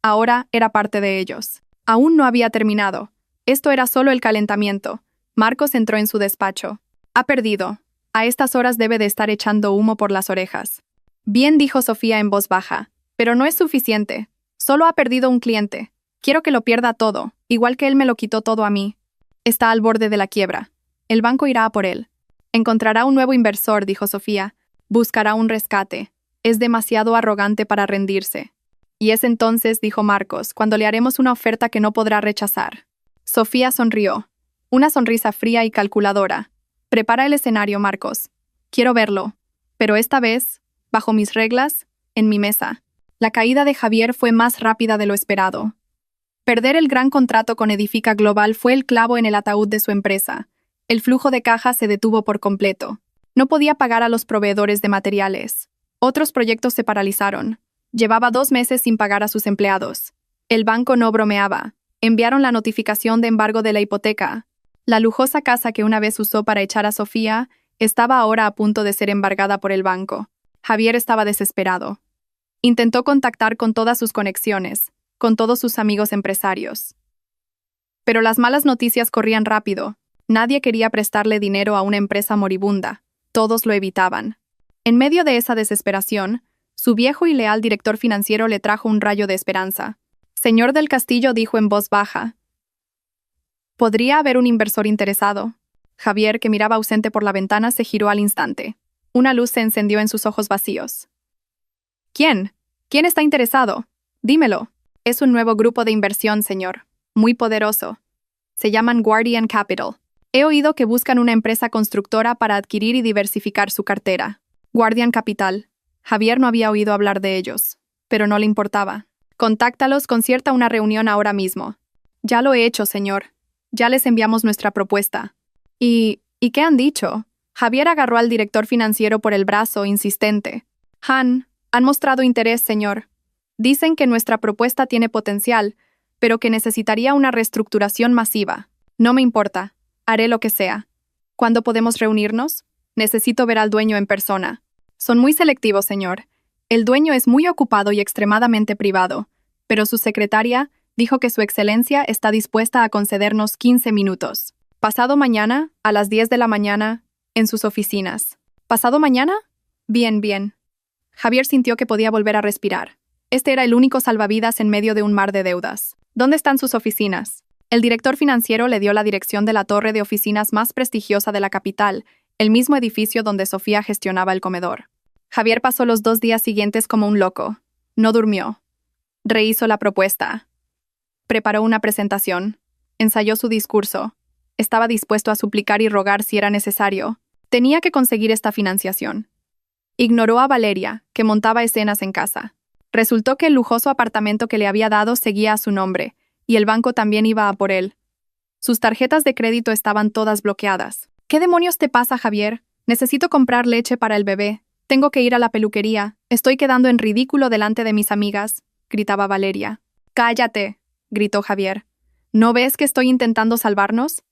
Ahora era parte de ellos. Aún no había terminado. Esto era solo el calentamiento. Marcos entró en su despacho. Ha perdido. A estas horas debe de estar echando humo por las orejas. Bien, dijo Sofía en voz baja, pero no es suficiente. Solo ha perdido un cliente. Quiero que lo pierda todo, igual que él me lo quitó todo a mí. Está al borde de la quiebra. El banco irá a por él. Encontrará un nuevo inversor, dijo Sofía. Buscará un rescate. Es demasiado arrogante para rendirse. Y es entonces, dijo Marcos, cuando le haremos una oferta que no podrá rechazar. Sofía sonrió. Una sonrisa fría y calculadora. Prepara el escenario, Marcos. Quiero verlo. Pero esta vez, bajo mis reglas, en mi mesa. La caída de Javier fue más rápida de lo esperado. Perder el gran contrato con Edifica Global fue el clavo en el ataúd de su empresa. El flujo de caja se detuvo por completo. No podía pagar a los proveedores de materiales. Otros proyectos se paralizaron. Llevaba 2 meses sin pagar a sus empleados. El banco no bromeaba. Enviaron la notificación de embargo de la hipoteca. La lujosa casa que una vez usó para echar a Sofía estaba ahora a punto de ser embargada por el banco. Javier estaba desesperado. Intentó contactar con todas sus conexiones, con todos sus amigos empresarios. Pero las malas noticias corrían rápido. Nadie quería prestarle dinero a una empresa moribunda. Todos lo evitaban. En medio de esa desesperación, su viejo y leal director financiero le trajo un rayo de esperanza. Señor del Castillo, dijo en voz baja. ¿Podría haber un inversor interesado? Javier, que miraba ausente por la ventana, se giró al instante. Una luz se encendió en sus ojos vacíos. ¿Quién? ¿Quién está interesado? Dímelo. Es un nuevo grupo de inversión, señor. Muy poderoso. Se llaman Guardian Capital. He oído que buscan una empresa constructora para adquirir y diversificar su cartera. Guardian Capital. Javier no había oído hablar de ellos, pero no le importaba. Contáctalos, concierta una reunión ahora mismo. Ya lo he hecho, señor. Ya les enviamos nuestra propuesta. ¿Y qué han dicho? Javier agarró al director financiero por el brazo, insistente. Han mostrado interés, señor. Dicen que nuestra propuesta tiene potencial, pero que necesitaría una reestructuración masiva. No me importa. Haré lo que sea. ¿Cuándo podemos reunirnos? Necesito ver al dueño en persona. Son muy selectivos, señor. El dueño es muy ocupado y extremadamente privado, pero su secretaria dijo que su excelencia está dispuesta a concedernos 15 minutos. Pasado mañana, a las 10 de la mañana, en sus oficinas. ¿Pasado mañana? Bien, bien. Javier sintió que podía volver a respirar. Este era el único salvavidas en medio de un mar de deudas. ¿Dónde están sus oficinas? El director financiero le dio la dirección de la torre de oficinas más prestigiosa de la capital, el mismo edificio donde Sofía gestionaba el comedor. Javier pasó los 2 días siguientes como un loco. No durmió. Rehizo la propuesta. Preparó una presentación. Ensayó su discurso. Estaba dispuesto a suplicar y rogar si era necesario. Tenía que conseguir esta financiación. Ignoró a Valeria, que montaba escenas en casa. Resultó que el lujoso apartamento que le había dado seguía a su nombre, y el banco también iba a por él. Sus tarjetas de crédito estaban todas bloqueadas. ¿Qué demonios te pasa, Javier? Necesito comprar leche para el bebé. Tengo que ir a la peluquería. Estoy quedando en ridículo delante de mis amigas, gritaba Valeria. Cállate, gritó Javier. ¿No ves que estoy intentando salvarnos?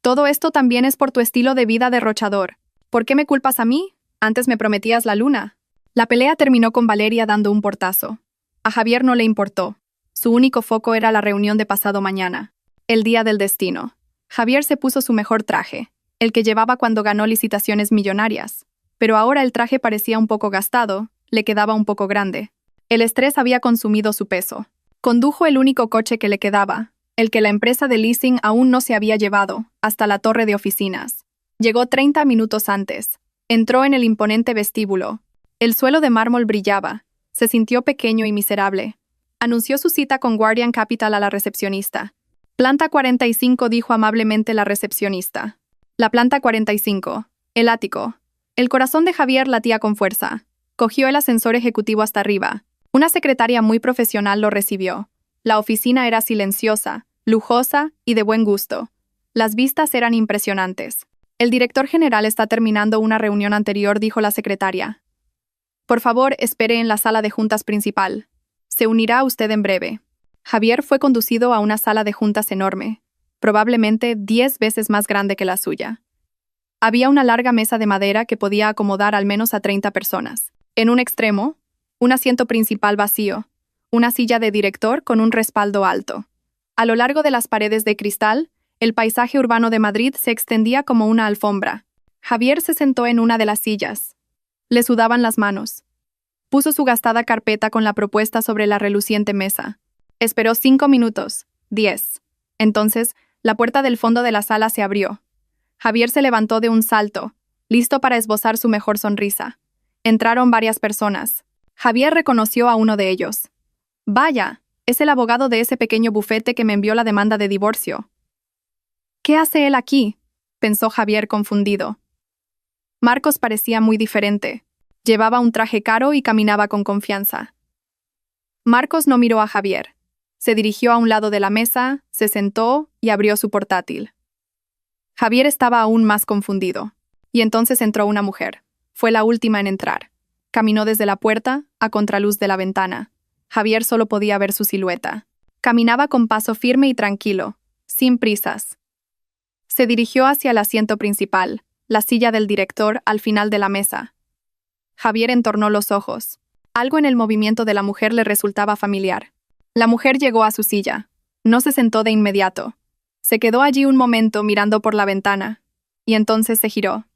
Todo esto también es por tu estilo de vida derrochador. ¿Por qué me culpas a mí? Antes me prometías la luna. La pelea terminó con Valeria dando un portazo. A Javier no le importó. Su único foco era la reunión de pasado mañana, el día del destino. Javier se puso su mejor traje, el que llevaba cuando ganó licitaciones millonarias. Pero ahora el traje parecía un poco gastado, le quedaba un poco grande. El estrés había consumido su peso. Condujo el único coche que le quedaba, el que la empresa de leasing aún no se había llevado, hasta la torre de oficinas. Llegó 30 minutos antes. Entró en el imponente vestíbulo. El suelo de mármol brillaba. Se sintió pequeño y miserable. Anunció su cita con Guardian Capital a la recepcionista. Planta 45, dijo amablemente la recepcionista. La planta 45. El ático. El corazón de Javier latía con fuerza. Cogió el ascensor ejecutivo hasta arriba. Una secretaria muy profesional lo recibió. La oficina era silenciosa, lujosa y de buen gusto. Las vistas eran impresionantes. El director general está terminando una reunión anterior, dijo la secretaria. Por favor, espere en la sala de juntas principal. Se unirá a usted en breve. Javier fue conducido a una sala de juntas enorme, probablemente 10 veces más grande que la suya. Había una larga mesa de madera que podía acomodar al menos a 30 personas. En un extremo, un asiento principal vacío, una silla de director con un respaldo alto. A lo largo de las paredes de cristal, el paisaje urbano de Madrid se extendía como una alfombra. Javier se sentó en una de las sillas. Le sudaban las manos. Puso su gastada carpeta con la propuesta sobre la reluciente mesa. Esperó 5 minutos, 10. Entonces, la puerta del fondo de la sala se abrió. Javier se levantó de un salto, listo para esbozar su mejor sonrisa. Entraron varias personas. Javier reconoció a uno de ellos. Vaya, es el abogado de ese pequeño bufete que me envió la demanda de divorcio. ¿Qué hace él aquí?, pensó Javier confundido. Marcos parecía muy diferente. Llevaba un traje caro y caminaba con confianza. Marcos no miró a Javier. Se dirigió a un lado de la mesa, se sentó y abrió su portátil. Javier estaba aún más confundido. Y entonces entró una mujer. Fue la última en entrar. Caminó desde la puerta, a contraluz de la ventana. Javier solo podía ver su silueta. Caminaba con paso firme y tranquilo, sin prisas. Se dirigió hacia el asiento principal, la silla del director al final de la mesa. Javier entornó los ojos. Algo en el movimiento de la mujer le resultaba familiar. La mujer llegó a su silla. No se sentó de inmediato. Se quedó allí un momento mirando por la ventana, y entonces se giró.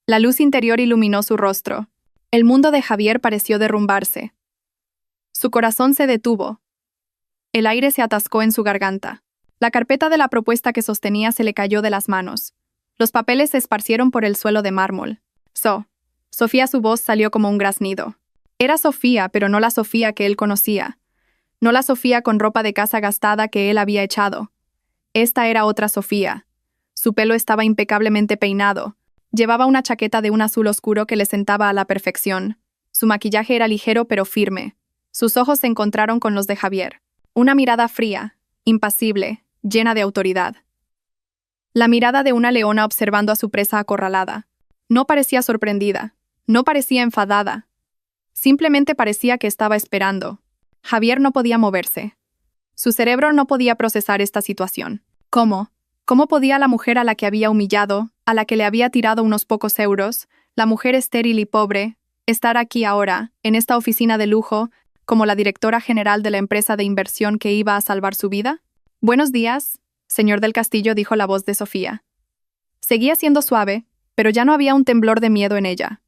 La luz interior iluminó su rostro. El mundo de Javier pareció derrumbarse. Su corazón se detuvo. El aire se atascó en su garganta. La carpeta de la propuesta que sostenía se le cayó de las manos. Los papeles se esparcieron por el suelo de mármol. Sofía, su voz salió como un graznido. Era Sofía, pero no la Sofía que él conocía. No la Sofía con ropa de casa gastada que él había echado. Esta era otra Sofía. Su pelo estaba impecablemente peinado. Llevaba una chaqueta de un azul oscuro que le sentaba a la perfección. Su maquillaje era ligero pero firme. Sus ojos se encontraron con los de Javier. Una mirada fría, impasible, llena de autoridad. La mirada de una leona observando a su presa acorralada. No parecía sorprendida, no parecía enfadada. Simplemente parecía que estaba esperando. Javier no podía moverse. Su cerebro no podía procesar esta situación. ¿Cómo? ¿Cómo podía la mujer a la que había humillado, a la que le había tirado unos pocos euros, la mujer estéril y pobre, estar aquí ahora, en esta oficina de lujo, como la directora general de la empresa de inversión que iba a salvar su vida? Buenos días, señor del Castillo, dijo la voz de Sofía. Seguía siendo suave, pero ya no había un temblor de miedo en ella.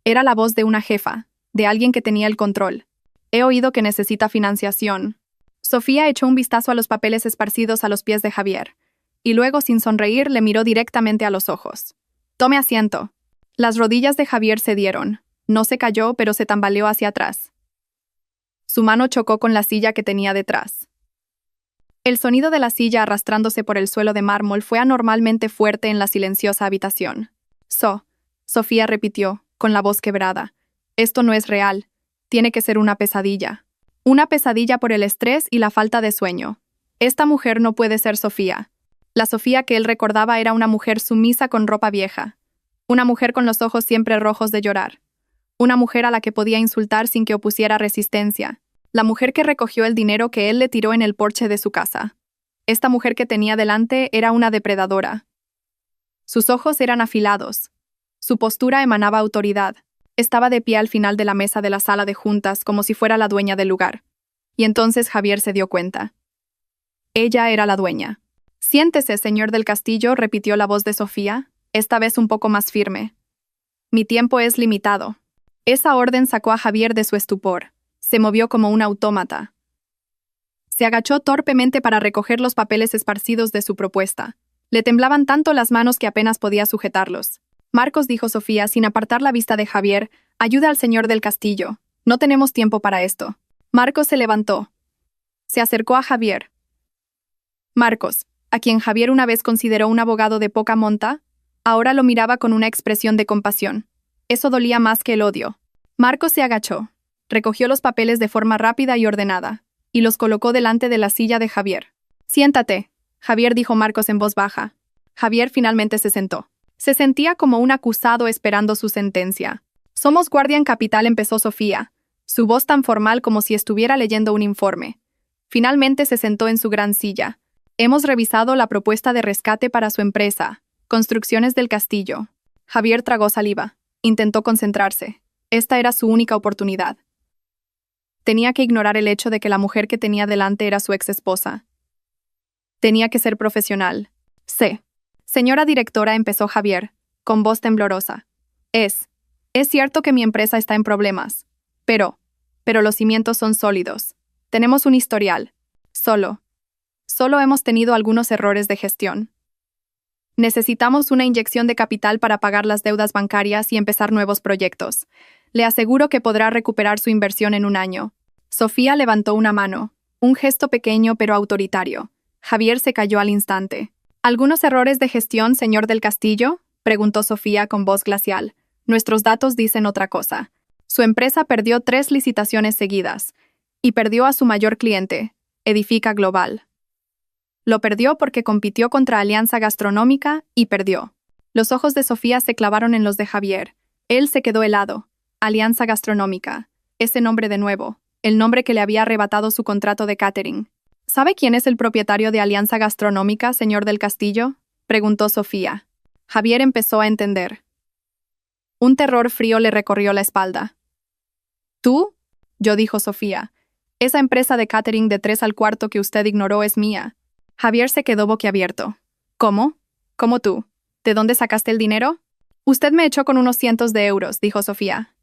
Era la voz de una jefa, de alguien que tenía el control. He oído que necesita financiación. Sofía echó un vistazo a los papeles esparcidos a los pies de Javier, y luego, sin sonreír, le miró directamente a los ojos. Tome asiento. Las rodillas de Javier cedieron. No se cayó, pero se tambaleó hacia atrás. Su mano chocó con la silla que tenía detrás. El sonido de la silla arrastrándose por el suelo de mármol fue anormalmente fuerte en la silenciosa habitación. Sofía repitió, con la voz quebrada. Esto no es real. Tiene que ser una pesadilla. Una pesadilla por el estrés y la falta de sueño. Esta mujer no puede ser Sofía. La Sofía que él recordaba era una mujer sumisa con ropa vieja. Una mujer con los ojos siempre rojos de llorar. Una mujer a la que podía insultar sin que opusiera resistencia. La mujer que recogió el dinero que él le tiró en el porche de su casa. Esta mujer que tenía delante era una depredadora. Sus ojos eran afilados. Su postura emanaba autoridad. Estaba de pie al final de la mesa de la sala de juntas como si fuera la dueña del lugar. Y entonces Javier se dio cuenta. Ella era la dueña. Siéntese, señor del Castillo, repitió la voz de Sofía, esta vez un poco más firme. Mi tiempo es limitado. Esa orden sacó a Javier de su estupor. Se movió como un autómata. Se agachó torpemente para recoger los papeles esparcidos de su propuesta. Le temblaban tanto las manos que apenas podía sujetarlos. Marcos, dijo Sofía, sin apartar la vista de Javier, ayuda al señor del Castillo. No tenemos tiempo para esto. Marcos se levantó. Se acercó a Javier. Marcos, a quien Javier una vez consideró un abogado de poca monta, ahora lo miraba con una expresión de compasión. Eso dolía más que el odio. Marcos se agachó, recogió los papeles de forma rápida y ordenada, y los colocó delante de la silla de Javier. Siéntate, Javier, dijo Marcos en voz baja. Javier finalmente se sentó. Se sentía como un acusado esperando su sentencia. Somos Guardian Capital, empezó Sofía, su voz tan formal como si estuviera leyendo un informe. Finalmente se sentó en su gran silla. Hemos revisado la propuesta de rescate para su empresa, Construcciones del Castillo. Javier tragó saliva. Intentó concentrarse. Esta era su única oportunidad. Tenía que ignorar el hecho de que la mujer que tenía delante era su exesposa. Tenía que ser profesional. Señora directora, empezó Javier, con voz temblorosa. Es cierto que mi empresa está en problemas. Pero los cimientos son sólidos. Tenemos un historial. Solo hemos tenido algunos errores de gestión. Necesitamos una inyección de capital para pagar las deudas bancarias y empezar nuevos proyectos. Le aseguro que podrá recuperar su inversión en un año. Sofía levantó una mano, un gesto pequeño pero autoritario. Javier se calló al instante. ¿Algunos errores de gestión, señor del Castillo?, preguntó Sofía con voz glacial. Nuestros datos dicen otra cosa. Su empresa perdió 3 licitaciones seguidas y perdió a su mayor cliente, Edifica Global. Lo perdió porque compitió contra Alianza Gastronómica y perdió. Los ojos de Sofía se clavaron en los de Javier. Él se quedó helado. Alianza Gastronómica. Ese nombre de nuevo. El nombre que le había arrebatado su contrato de catering. ¿Sabe quién es el propietario de Alianza Gastronómica, señor del Castillo?, preguntó Sofía. Javier empezó a entender. Un terror frío le recorrió la espalda. ¿Tú? Yo, dijo Sofía. Esa empresa de catering de 3 al cuarto que usted ignoró es mía. Javier se quedó boquiabierto. ¿Cómo? ¿Cómo tú? ¿De dónde sacaste el dinero? Usted me echó con unos cientos de euros, dijo Sofía.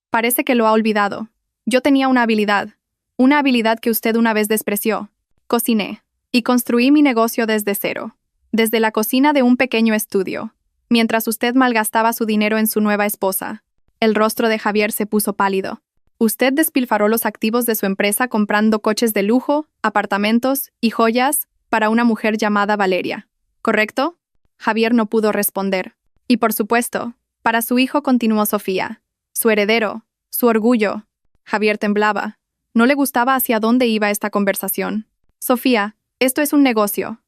Parece que lo ha olvidado. Yo tenía una habilidad que usted una vez despreció. Cociné y construí mi negocio desde cero, desde la cocina de un pequeño estudio, mientras usted malgastaba su dinero en su nueva esposa. El rostro de Javier se puso pálido. Usted despilfarró los activos de su empresa comprando coches de lujo, apartamentos y joyas para una mujer llamada Valeria, ¿correcto? Javier no pudo responder. Y por supuesto, para su hijo, continuó Sofía, su heredero, su orgullo. Javier temblaba. No le gustaba hacia dónde iba esta conversación. Sofía, esto es un negocio.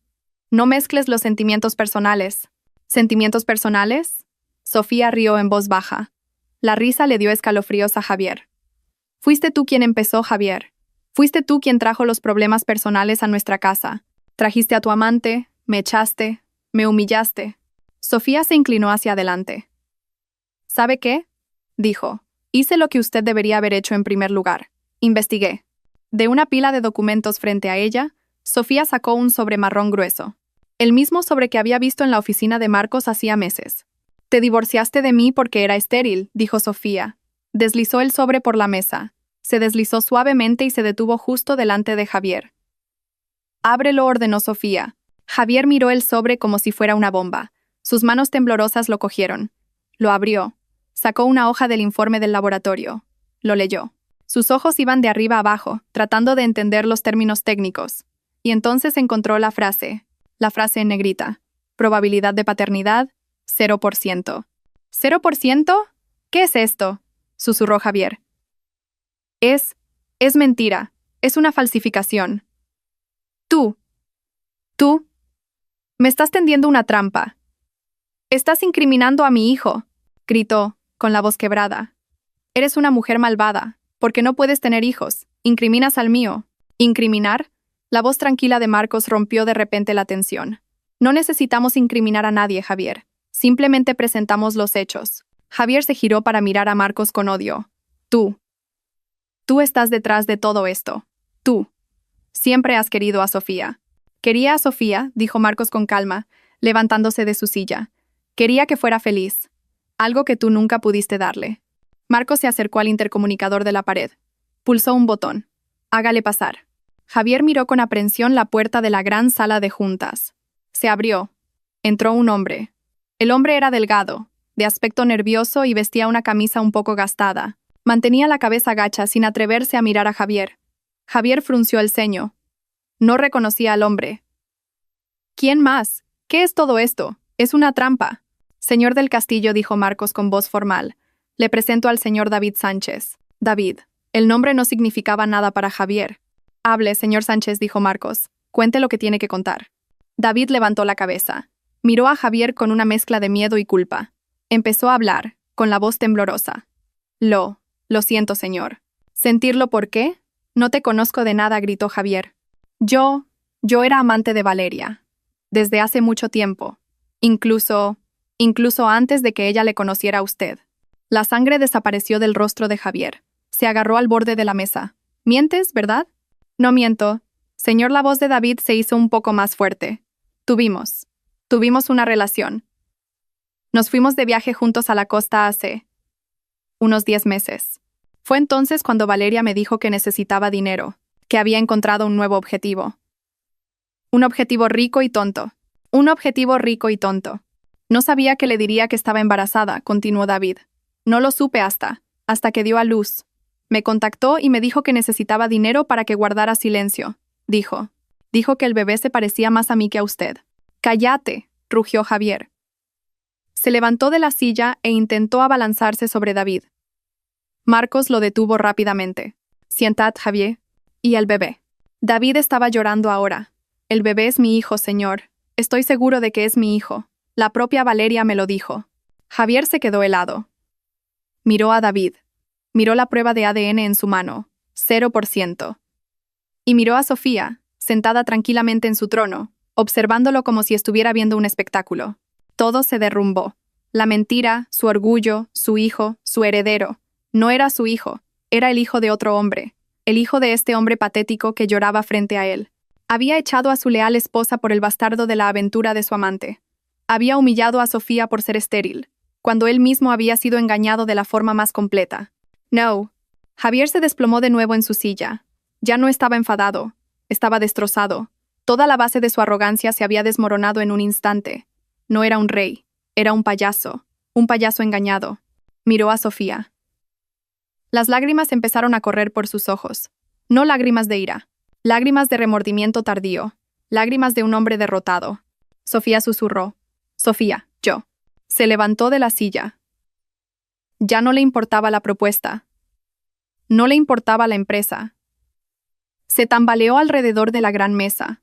No mezcles los sentimientos personales. ¿Sentimientos personales? Sofía rió en voz baja. La risa le dio escalofríos a Javier. Fuiste tú quien empezó, Javier. Fuiste tú quien trajo los problemas personales a nuestra casa. Trajiste a tu amante, me echaste, me humillaste. Sofía se inclinó hacia adelante. ¿Sabe qué? Dijo. Hice lo que usted debería haber hecho en primer lugar. Investigué. De una pila de documentos frente a ella, Sofía sacó un sobre marrón grueso. El mismo sobre que había visto en la oficina de Marcos hacía meses. Te divorciaste de mí porque era estéril, dijo Sofía. Deslizó el sobre por la mesa. Se deslizó suavemente y se detuvo justo delante de Javier. Ábrelo, ordenó Sofía. Javier miró el sobre como si fuera una bomba. Sus manos temblorosas lo cogieron. Lo abrió. Sacó una hoja del informe del laboratorio. Lo leyó. Sus ojos iban de arriba a abajo, tratando de entender los términos técnicos. Y entonces encontró la frase en negrita. Probabilidad de paternidad, 0%. ¿0%? ¿Qué es esto? Susurró Javier. Es mentira. Es una falsificación. Tú, me estás tendiendo una trampa. Estás incriminando a mi hijo, gritó, con la voz quebrada. Eres una mujer malvada, porque no puedes tener hijos. Incriminas al mío. ¿Incriminar? La voz tranquila de Marcos rompió de repente la tensión. No necesitamos incriminar a nadie, Javier. Simplemente presentamos los hechos. Javier se giró para mirar a Marcos con odio. Tú estás detrás de todo esto. Tú. Siempre has querido a Sofía. Quería a Sofía, dijo Marcos con calma, levantándose de su silla. Quería que fuera feliz. Algo que tú nunca pudiste darle. Marcos se acercó al intercomunicador de la pared. Pulsó un botón. Hágale pasar. Javier miró con aprensión la puerta de la gran sala de juntas. Se abrió. Entró un hombre. El hombre era delgado, de aspecto nervioso y vestía una camisa un poco gastada. Mantenía la cabeza gacha sin atreverse a mirar a Javier. Javier frunció el ceño. No reconocía al hombre. ¿Quién más? ¿Qué es todo esto? Es una trampa. Señor del Castillo, dijo Marcos con voz formal. Le presento al señor David Sánchez. David. El nombre no significaba nada para Javier. Hable, señor Sánchez, dijo Marcos. Cuente lo que tiene que contar. David levantó la cabeza. Miró a Javier con una mezcla de miedo y culpa. Empezó a hablar, con la voz temblorosa. Lo siento, señor. ¿Sentirlo por qué? No te conozco de nada, gritó Javier. Yo era amante de Valeria. Desde hace mucho tiempo. Incluso antes de que ella le conociera a usted. La sangre desapareció del rostro de Javier. Se agarró al borde de la mesa. ¿Mientes, verdad? No miento. Señor, la voz de David se hizo un poco más fuerte. Tuvimos una relación. Nos fuimos de viaje juntos a la costa hace unos 10 meses. Fue entonces cuando Valeria me dijo que necesitaba dinero, que había encontrado un nuevo objetivo. Un objetivo rico y tonto. No sabía que le diría que estaba embarazada, continuó David. No lo supe hasta que dio a luz. Me contactó y me dijo que necesitaba dinero para que guardara silencio. Dijo que el bebé se parecía más a mí que a usted. ¡Cállate!, rugió Javier. Se levantó de la silla e intentó abalanzarse sobre David. Marcos lo detuvo rápidamente. Siéntate, Javier. ¿Y el bebé? David estaba llorando ahora. El bebé es mi hijo, señor. Estoy seguro de que es mi hijo. La propia Valeria me lo dijo. Javier se quedó helado. Miró a David. Miró la prueba de ADN en su mano. 0%. Y miró a Sofía, sentada tranquilamente en su trono, observándolo como si estuviera viendo un espectáculo. Todo se derrumbó. La mentira, su orgullo, su hijo, su heredero. No era su hijo, era el hijo de otro hombre. El hijo de este hombre patético que lloraba frente a él. Había echado a su leal esposa por el bastardo de la aventura de su amante. Había humillado a Sofía por ser estéril, cuando él mismo había sido engañado de la forma más completa. No. Javier se desplomó de nuevo en su silla. Ya no estaba enfadado, estaba destrozado. Toda la base de su arrogancia se había desmoronado en un instante. No era un rey, era un payaso engañado. Miró a Sofía. Las lágrimas empezaron a correr por sus ojos. No lágrimas de ira, lágrimas de remordimiento tardío, lágrimas de un hombre derrotado. Sofía susurró. Sofía, yo. Se levantó de la silla. Ya no le importaba la propuesta. No le importaba la empresa. Se tambaleó alrededor de la gran mesa.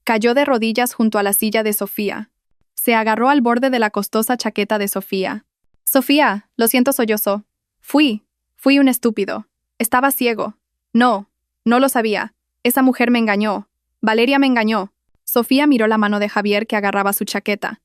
Cayó de rodillas junto a la silla de Sofía. Se agarró al borde de la costosa chaqueta de Sofía. Sofía, lo siento, sollozó. Fui un estúpido. Estaba ciego. No lo sabía. Esa mujer me engañó. Valeria me engañó. Sofía miró la mano de Javier que agarraba su chaqueta.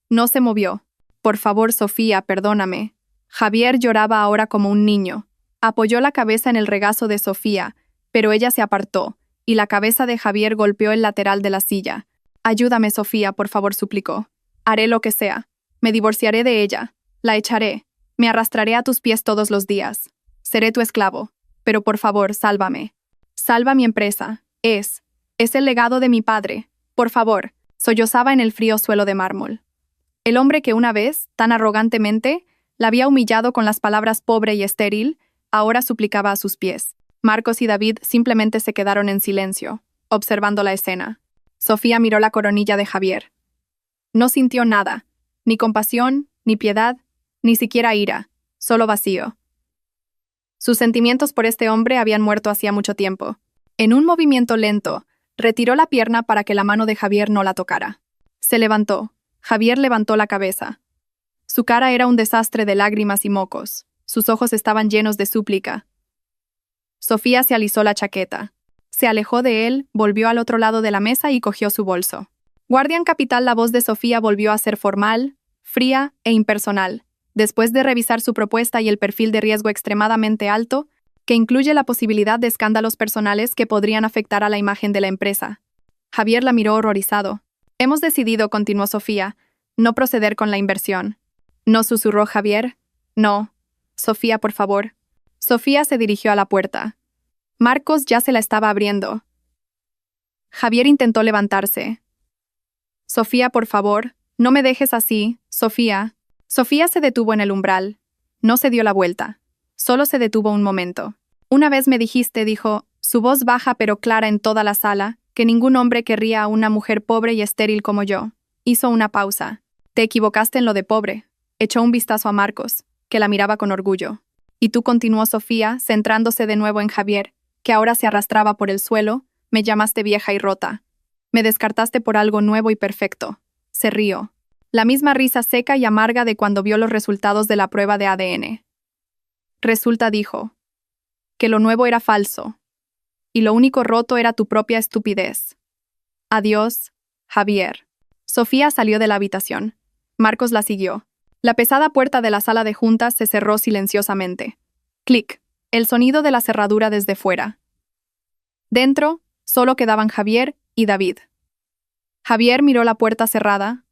No se movió. Por favor, Sofía, perdóname. Javier lloraba ahora como un niño. Apoyó la cabeza en el regazo de Sofía, pero ella se apartó, y la cabeza de Javier golpeó el lateral de la silla. Ayúdame, Sofía, por favor, suplicó. Haré lo que sea. Me divorciaré de ella. La echaré. Me arrastraré a tus pies todos los días. Seré tu esclavo. Pero por favor, sálvame. Salva mi empresa. Es el legado de mi padre. Por favor, sollozaba en el frío suelo de mármol. El hombre que una vez, tan arrogantemente, la había humillado con las palabras pobre y estéril, ahora suplicaba a sus pies. Marcos y David simplemente se quedaron en silencio, observando la escena. Sofía miró la coronilla de Javier. No sintió nada, ni compasión, ni piedad, ni siquiera ira, solo vacío. Sus sentimientos por este hombre habían muerto hacía mucho tiempo. En un movimiento lento, retiró la pierna para que la mano de Javier no la tocara. Se levantó. Javier levantó la cabeza. Su cara era un desastre de lágrimas y mocos. Sus ojos estaban llenos de súplica. Sofía se alisó la chaqueta. Se alejó de él, volvió al otro lado de la mesa y cogió su bolso. Guardián Capital, la voz de Sofía volvió a ser formal, fría e impersonal, después de revisar su propuesta y el perfil de riesgo extremadamente alto, que incluye la posibilidad de escándalos personales que podrían afectar a la imagen de la empresa. Javier la miró horrorizado. Hemos decidido, continuó Sofía, no proceder con la inversión. ¿No?, susurró Javier. No. Sofía, por favor. Sofía se dirigió a la puerta. Marcos ya se la estaba abriendo. Javier intentó levantarse. Sofía, por favor, no me dejes así, Sofía. Sofía se detuvo en el umbral. No se dio la vuelta. Solo se detuvo un momento. Una vez me dijiste, dijo, su voz baja pero clara en toda la sala, que ningún hombre querría a una mujer pobre y estéril como yo. Hizo una pausa. Te equivocaste en lo de pobre. Echó un vistazo a Marcos, que la miraba con orgullo. Y tú, continuó Sofía, centrándose de nuevo en Javier, que ahora se arrastraba por el suelo, me llamaste vieja y rota. Me descartaste por algo nuevo y perfecto. Se rió. La misma risa seca y amarga de cuando vio los resultados de la prueba de ADN. Resulta, dijo, que lo nuevo era falso, y lo único roto era tu propia estupidez. Adiós, Javier. Sofía salió de la habitación. Marcos la siguió. La pesada puerta de la sala de juntas se cerró silenciosamente. Clic. El sonido de la cerradura desde fuera. Dentro, solo quedaban Javier y David. Javier miró la puerta cerrada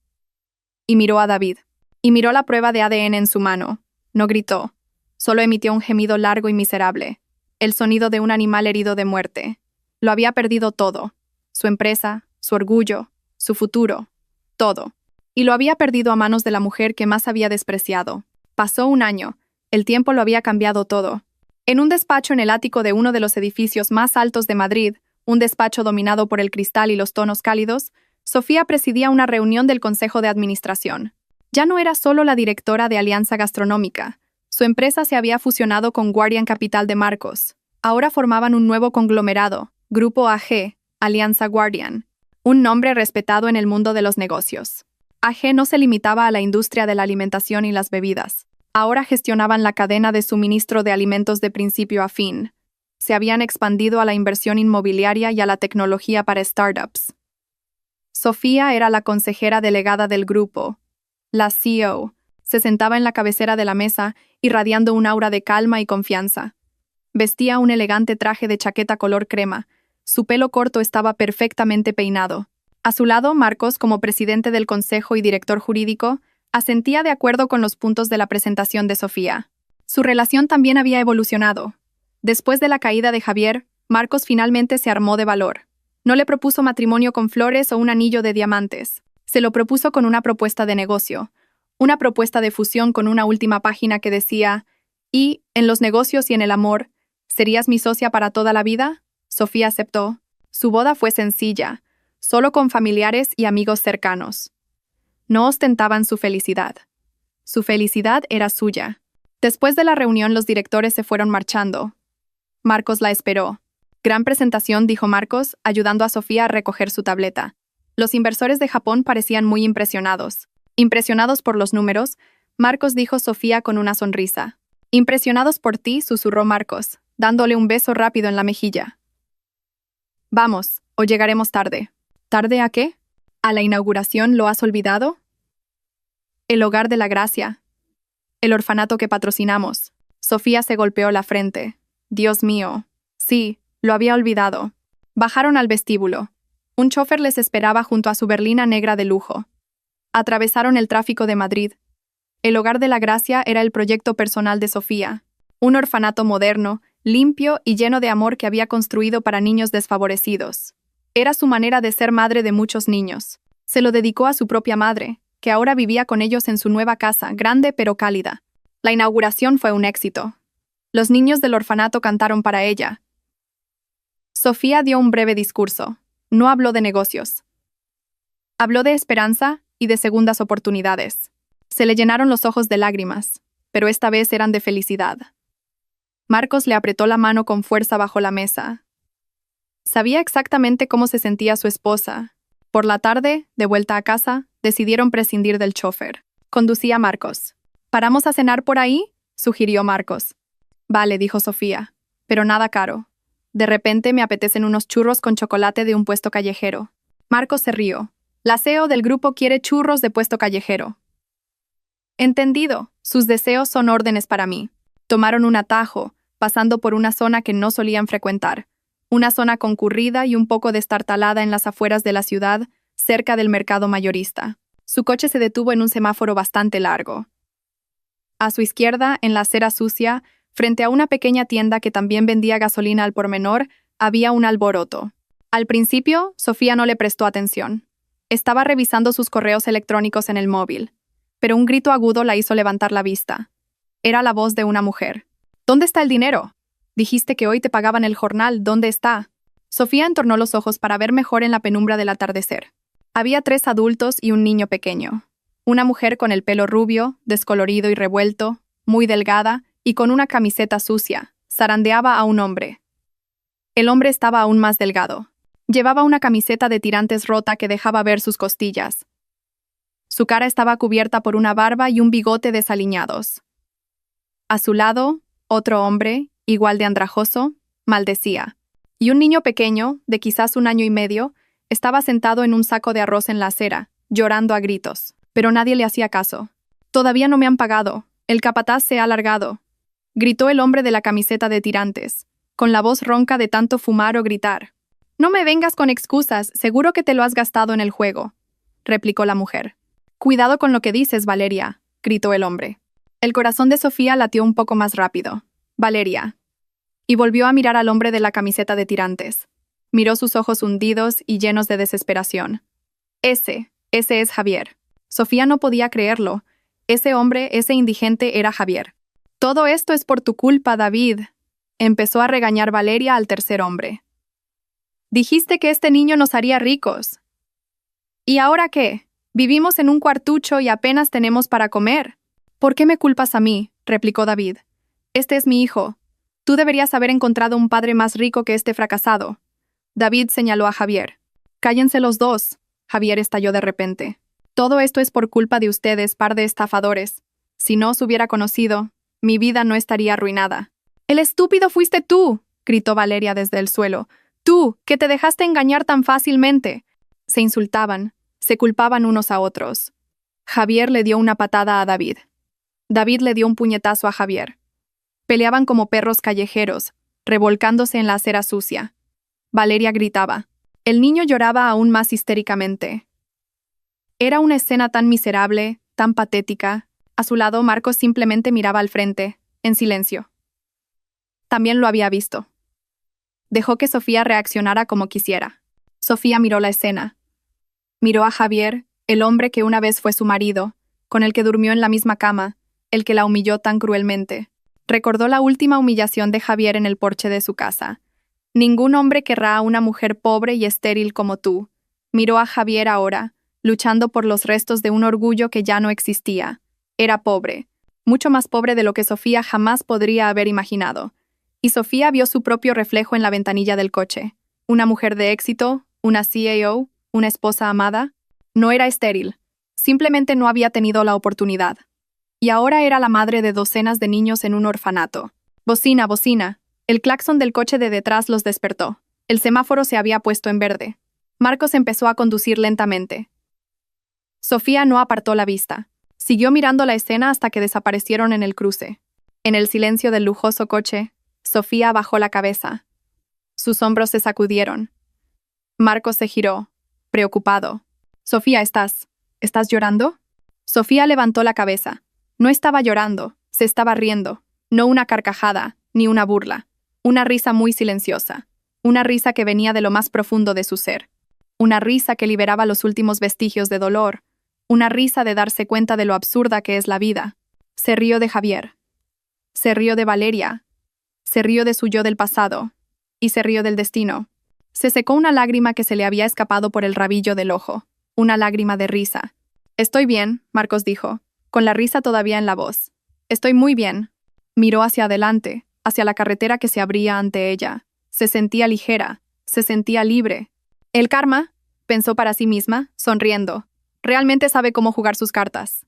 y miró a David. Y miró la prueba de ADN en su mano. No gritó. Solo emitió un gemido largo y miserable. El sonido de un animal herido de muerte. Lo había perdido todo. Su empresa, su orgullo, su futuro. Todo. Y lo había perdido a manos de la mujer que más había despreciado. Pasó un año. El tiempo lo había cambiado todo. En un despacho en el ático de uno de los edificios más altos de Madrid, un despacho dominado por el cristal y los tonos cálidos, Sofía presidía una reunión del Consejo de Administración. Ya no era solo la directora de Alianza Gastronómica. Su empresa se había fusionado con Guardián Capital de Marcos. Ahora formaban un nuevo conglomerado, Grupo AG, Alianza Guardián, un nombre respetado en el mundo de los negocios. AG no se limitaba a la industria de la alimentación y las bebidas. Ahora gestionaban la cadena de suministro de alimentos de principio a fin. Se habían expandido a la inversión inmobiliaria y a la tecnología para startups. Sofía era la consejera delegada del grupo. La CEO se sentaba en la cabecera de la mesa, irradiando un aura de calma y confianza. Vestía un elegante traje de chaqueta color crema, Su pelo corto estaba perfectamente peinado. A su lado, Marcos, como presidente del consejo y director jurídico, asentía de acuerdo con los puntos de la presentación de Sofía. Su relación también había evolucionado. Después de la caída de Javier, Marcos finalmente se armó de valor. No le propuso matrimonio con flores o un anillo de diamantes. Se lo propuso con una propuesta de negocio. Una propuesta de fusión con una última página que decía: «Y, en los negocios y en el amor, ¿serías mi socia para toda la vida?». Sofía aceptó. Su boda fue sencilla, solo con familiares y amigos cercanos. No ostentaban su felicidad. Su felicidad era suya. Después de la reunión, los directores se fueron marchando. Marcos la esperó. «Gran presentación», dijo Marcos, ayudando a Sofía a recoger su tableta. Los inversores de Japón parecían muy impresionados. Impresionados por los números, Marcos, dijo Sofía con una sonrisa. «Impresionados por ti», susurró Marcos, dándole un beso rápido en la mejilla. «Vamos, o llegaremos tarde». «¿Tarde a qué? ¿A la inauguración? ¿Lo has olvidado?». «El Hogar de la Gracia. El orfanato que patrocinamos». Sofía se golpeó la frente. «Dios mío. Sí, lo había olvidado». Bajaron al vestíbulo. Un chofer les esperaba junto a su berlina negra de lujo. Atravesaron el tráfico de Madrid. El Hogar de la Gracia era el proyecto personal de Sofía. Un orfanato moderno, limpio y lleno de amor que había construido para niños desfavorecidos. Era su manera de ser madre de muchos niños. Se lo dedicó a su propia madre, que ahora vivía con ellos en su nueva casa, grande pero cálida. La inauguración fue un éxito. Los niños del orfanato cantaron para ella. Sofía dio un breve discurso. No habló de negocios. Habló de esperanza y de segundas oportunidades. Se le llenaron los ojos de lágrimas, pero esta vez eran de felicidad. Marcos le apretó la mano con fuerza bajo la mesa. Sabía exactamente cómo se sentía su esposa. Por la tarde, de vuelta a casa, decidieron prescindir del chofer. Conducía Marcos. «¿Paramos a cenar por ahí?», sugirió Marcos. «Vale», dijo Sofía, «pero nada caro. De repente me apetecen unos churros con chocolate de un puesto callejero». Marcos se rió. «La CEO del grupo quiere churros de puesto callejero». «Entendido. Sus deseos son órdenes para mí». Tomaron un atajo, pasando por una zona que no solían frecuentar. Una zona concurrida y un poco destartalada en las afueras de la ciudad, cerca del mercado mayorista. Su coche se detuvo en un semáforo bastante largo. A su izquierda, en la acera sucia, frente a una pequeña tienda que también vendía gasolina al por menor, había un alboroto. Al principio, Sofía no le prestó atención. Estaba revisando sus correos electrónicos en el móvil, pero un grito agudo la hizo levantar la vista. Era la voz de una mujer. «¿Dónde está el dinero? Dijiste que hoy te pagaban el jornal. ¿Dónde está?». Sofía entornó los ojos para ver mejor en la penumbra del atardecer. Había 3 adultos y un niño pequeño. Una mujer con el pelo rubio, descolorido y revuelto, muy delgada y con una camiseta sucia, zarandeaba a un hombre. El hombre estaba aún más delgado. Llevaba una camiseta de tirantes rota que dejaba ver sus costillas. Su cara estaba cubierta por una barba y un bigote desaliñados. A su lado, otro hombre, igual de andrajoso, maldecía. Y un niño pequeño, de quizás 1 año y medio, estaba sentado en un saco de arroz en la acera, llorando a gritos. Pero nadie le hacía caso. «Todavía no me han pagado. El capataz se ha largado», gritó el hombre de la camiseta de tirantes, con la voz ronca de tanto fumar o gritar. «No me vengas con excusas, seguro que te lo has gastado en el juego», replicó la mujer. «Cuidado con lo que dices, Valeria», gritó el hombre. El corazón de Sofía latió un poco más rápido. «Valeria». Y volvió a mirar al hombre de la camiseta de tirantes. Miró sus ojos hundidos y llenos de desesperación. Ese es Javier. Sofía no podía creerlo. Ese hombre, ese indigente, era Javier. «Todo esto es por tu culpa, David», empezó a regañar Valeria al tercer hombre. «Dijiste que este niño nos haría ricos. ¿Y ahora qué? Vivimos en un cuartucho y apenas tenemos para comer». «¿Por qué me culpas a mí?», replicó David. «Este es mi hijo. Tú deberías haber encontrado un padre más rico que este fracasado». David señaló a Javier. «Cállense los dos», Javier estalló de repente. «Todo esto es por culpa de ustedes, par de estafadores. Si no os hubiera conocido, mi vida no estaría arruinada». «El estúpido fuiste tú», gritó Valeria desde el suelo. «Tú, que te dejaste engañar tan fácilmente». Se insultaban, se culpaban unos a otros. Javier le dio una patada a David. David le dio un puñetazo a Javier. Peleaban como perros callejeros, revolcándose en la acera sucia. Valeria gritaba. El niño lloraba aún más histéricamente. Era una escena tan miserable, tan patética. A su lado, Marcos simplemente miraba al frente, en silencio. También lo había visto. Dejó que Sofía reaccionara como quisiera. Sofía miró la escena. Miró a Javier, el hombre que una vez fue su marido, con el que durmió en la misma cama, el que la humilló tan cruelmente. Recordó la última humillación de Javier en el porche de su casa. Ningún hombre querrá a una mujer pobre y estéril como tú. Miró a Javier ahora, luchando por los restos de un orgullo que ya no existía. Era pobre, mucho más pobre de lo que Sofía jamás podría haber imaginado. Y Sofía vio su propio reflejo en la ventanilla del coche. Una mujer de éxito, una CAO, una esposa amada. No era estéril, simplemente no había tenido la oportunidad. Y ahora era la madre de docenas de niños en un orfanato. Bocina, bocina. El claxon del coche de detrás los despertó. El semáforo se había puesto en verde. Marcos empezó a conducir lentamente. Sofía no apartó la vista. Siguió mirando la escena hasta que desaparecieron en el cruce. En el silencio del lujoso coche, Sofía bajó la cabeza. Sus hombros se sacudieron. Marcos se giró, preocupado. Sofía, ¿estás llorando? Sofía levantó la cabeza. No estaba llorando, se estaba riendo. No una carcajada, ni una burla. Una risa muy silenciosa. Una risa que venía de lo más profundo de su ser. Una risa que liberaba los últimos vestigios de dolor. Una risa de darse cuenta de lo absurda que es la vida. Se rió de Javier. Se rió de Valeria. Se rió de su yo del pasado. Y se rió del destino. Se secó una lágrima que se le había escapado por el rabillo del ojo. Una lágrima de risa. Estoy bien, Marcos dijo, con la risa todavía en la voz. Estoy muy bien. Miró hacia adelante, hacia la carretera que se abría ante ella. Se sentía ligera, se sentía libre. El karma, pensó para sí misma, sonriendo. Realmente sabe cómo jugar sus cartas.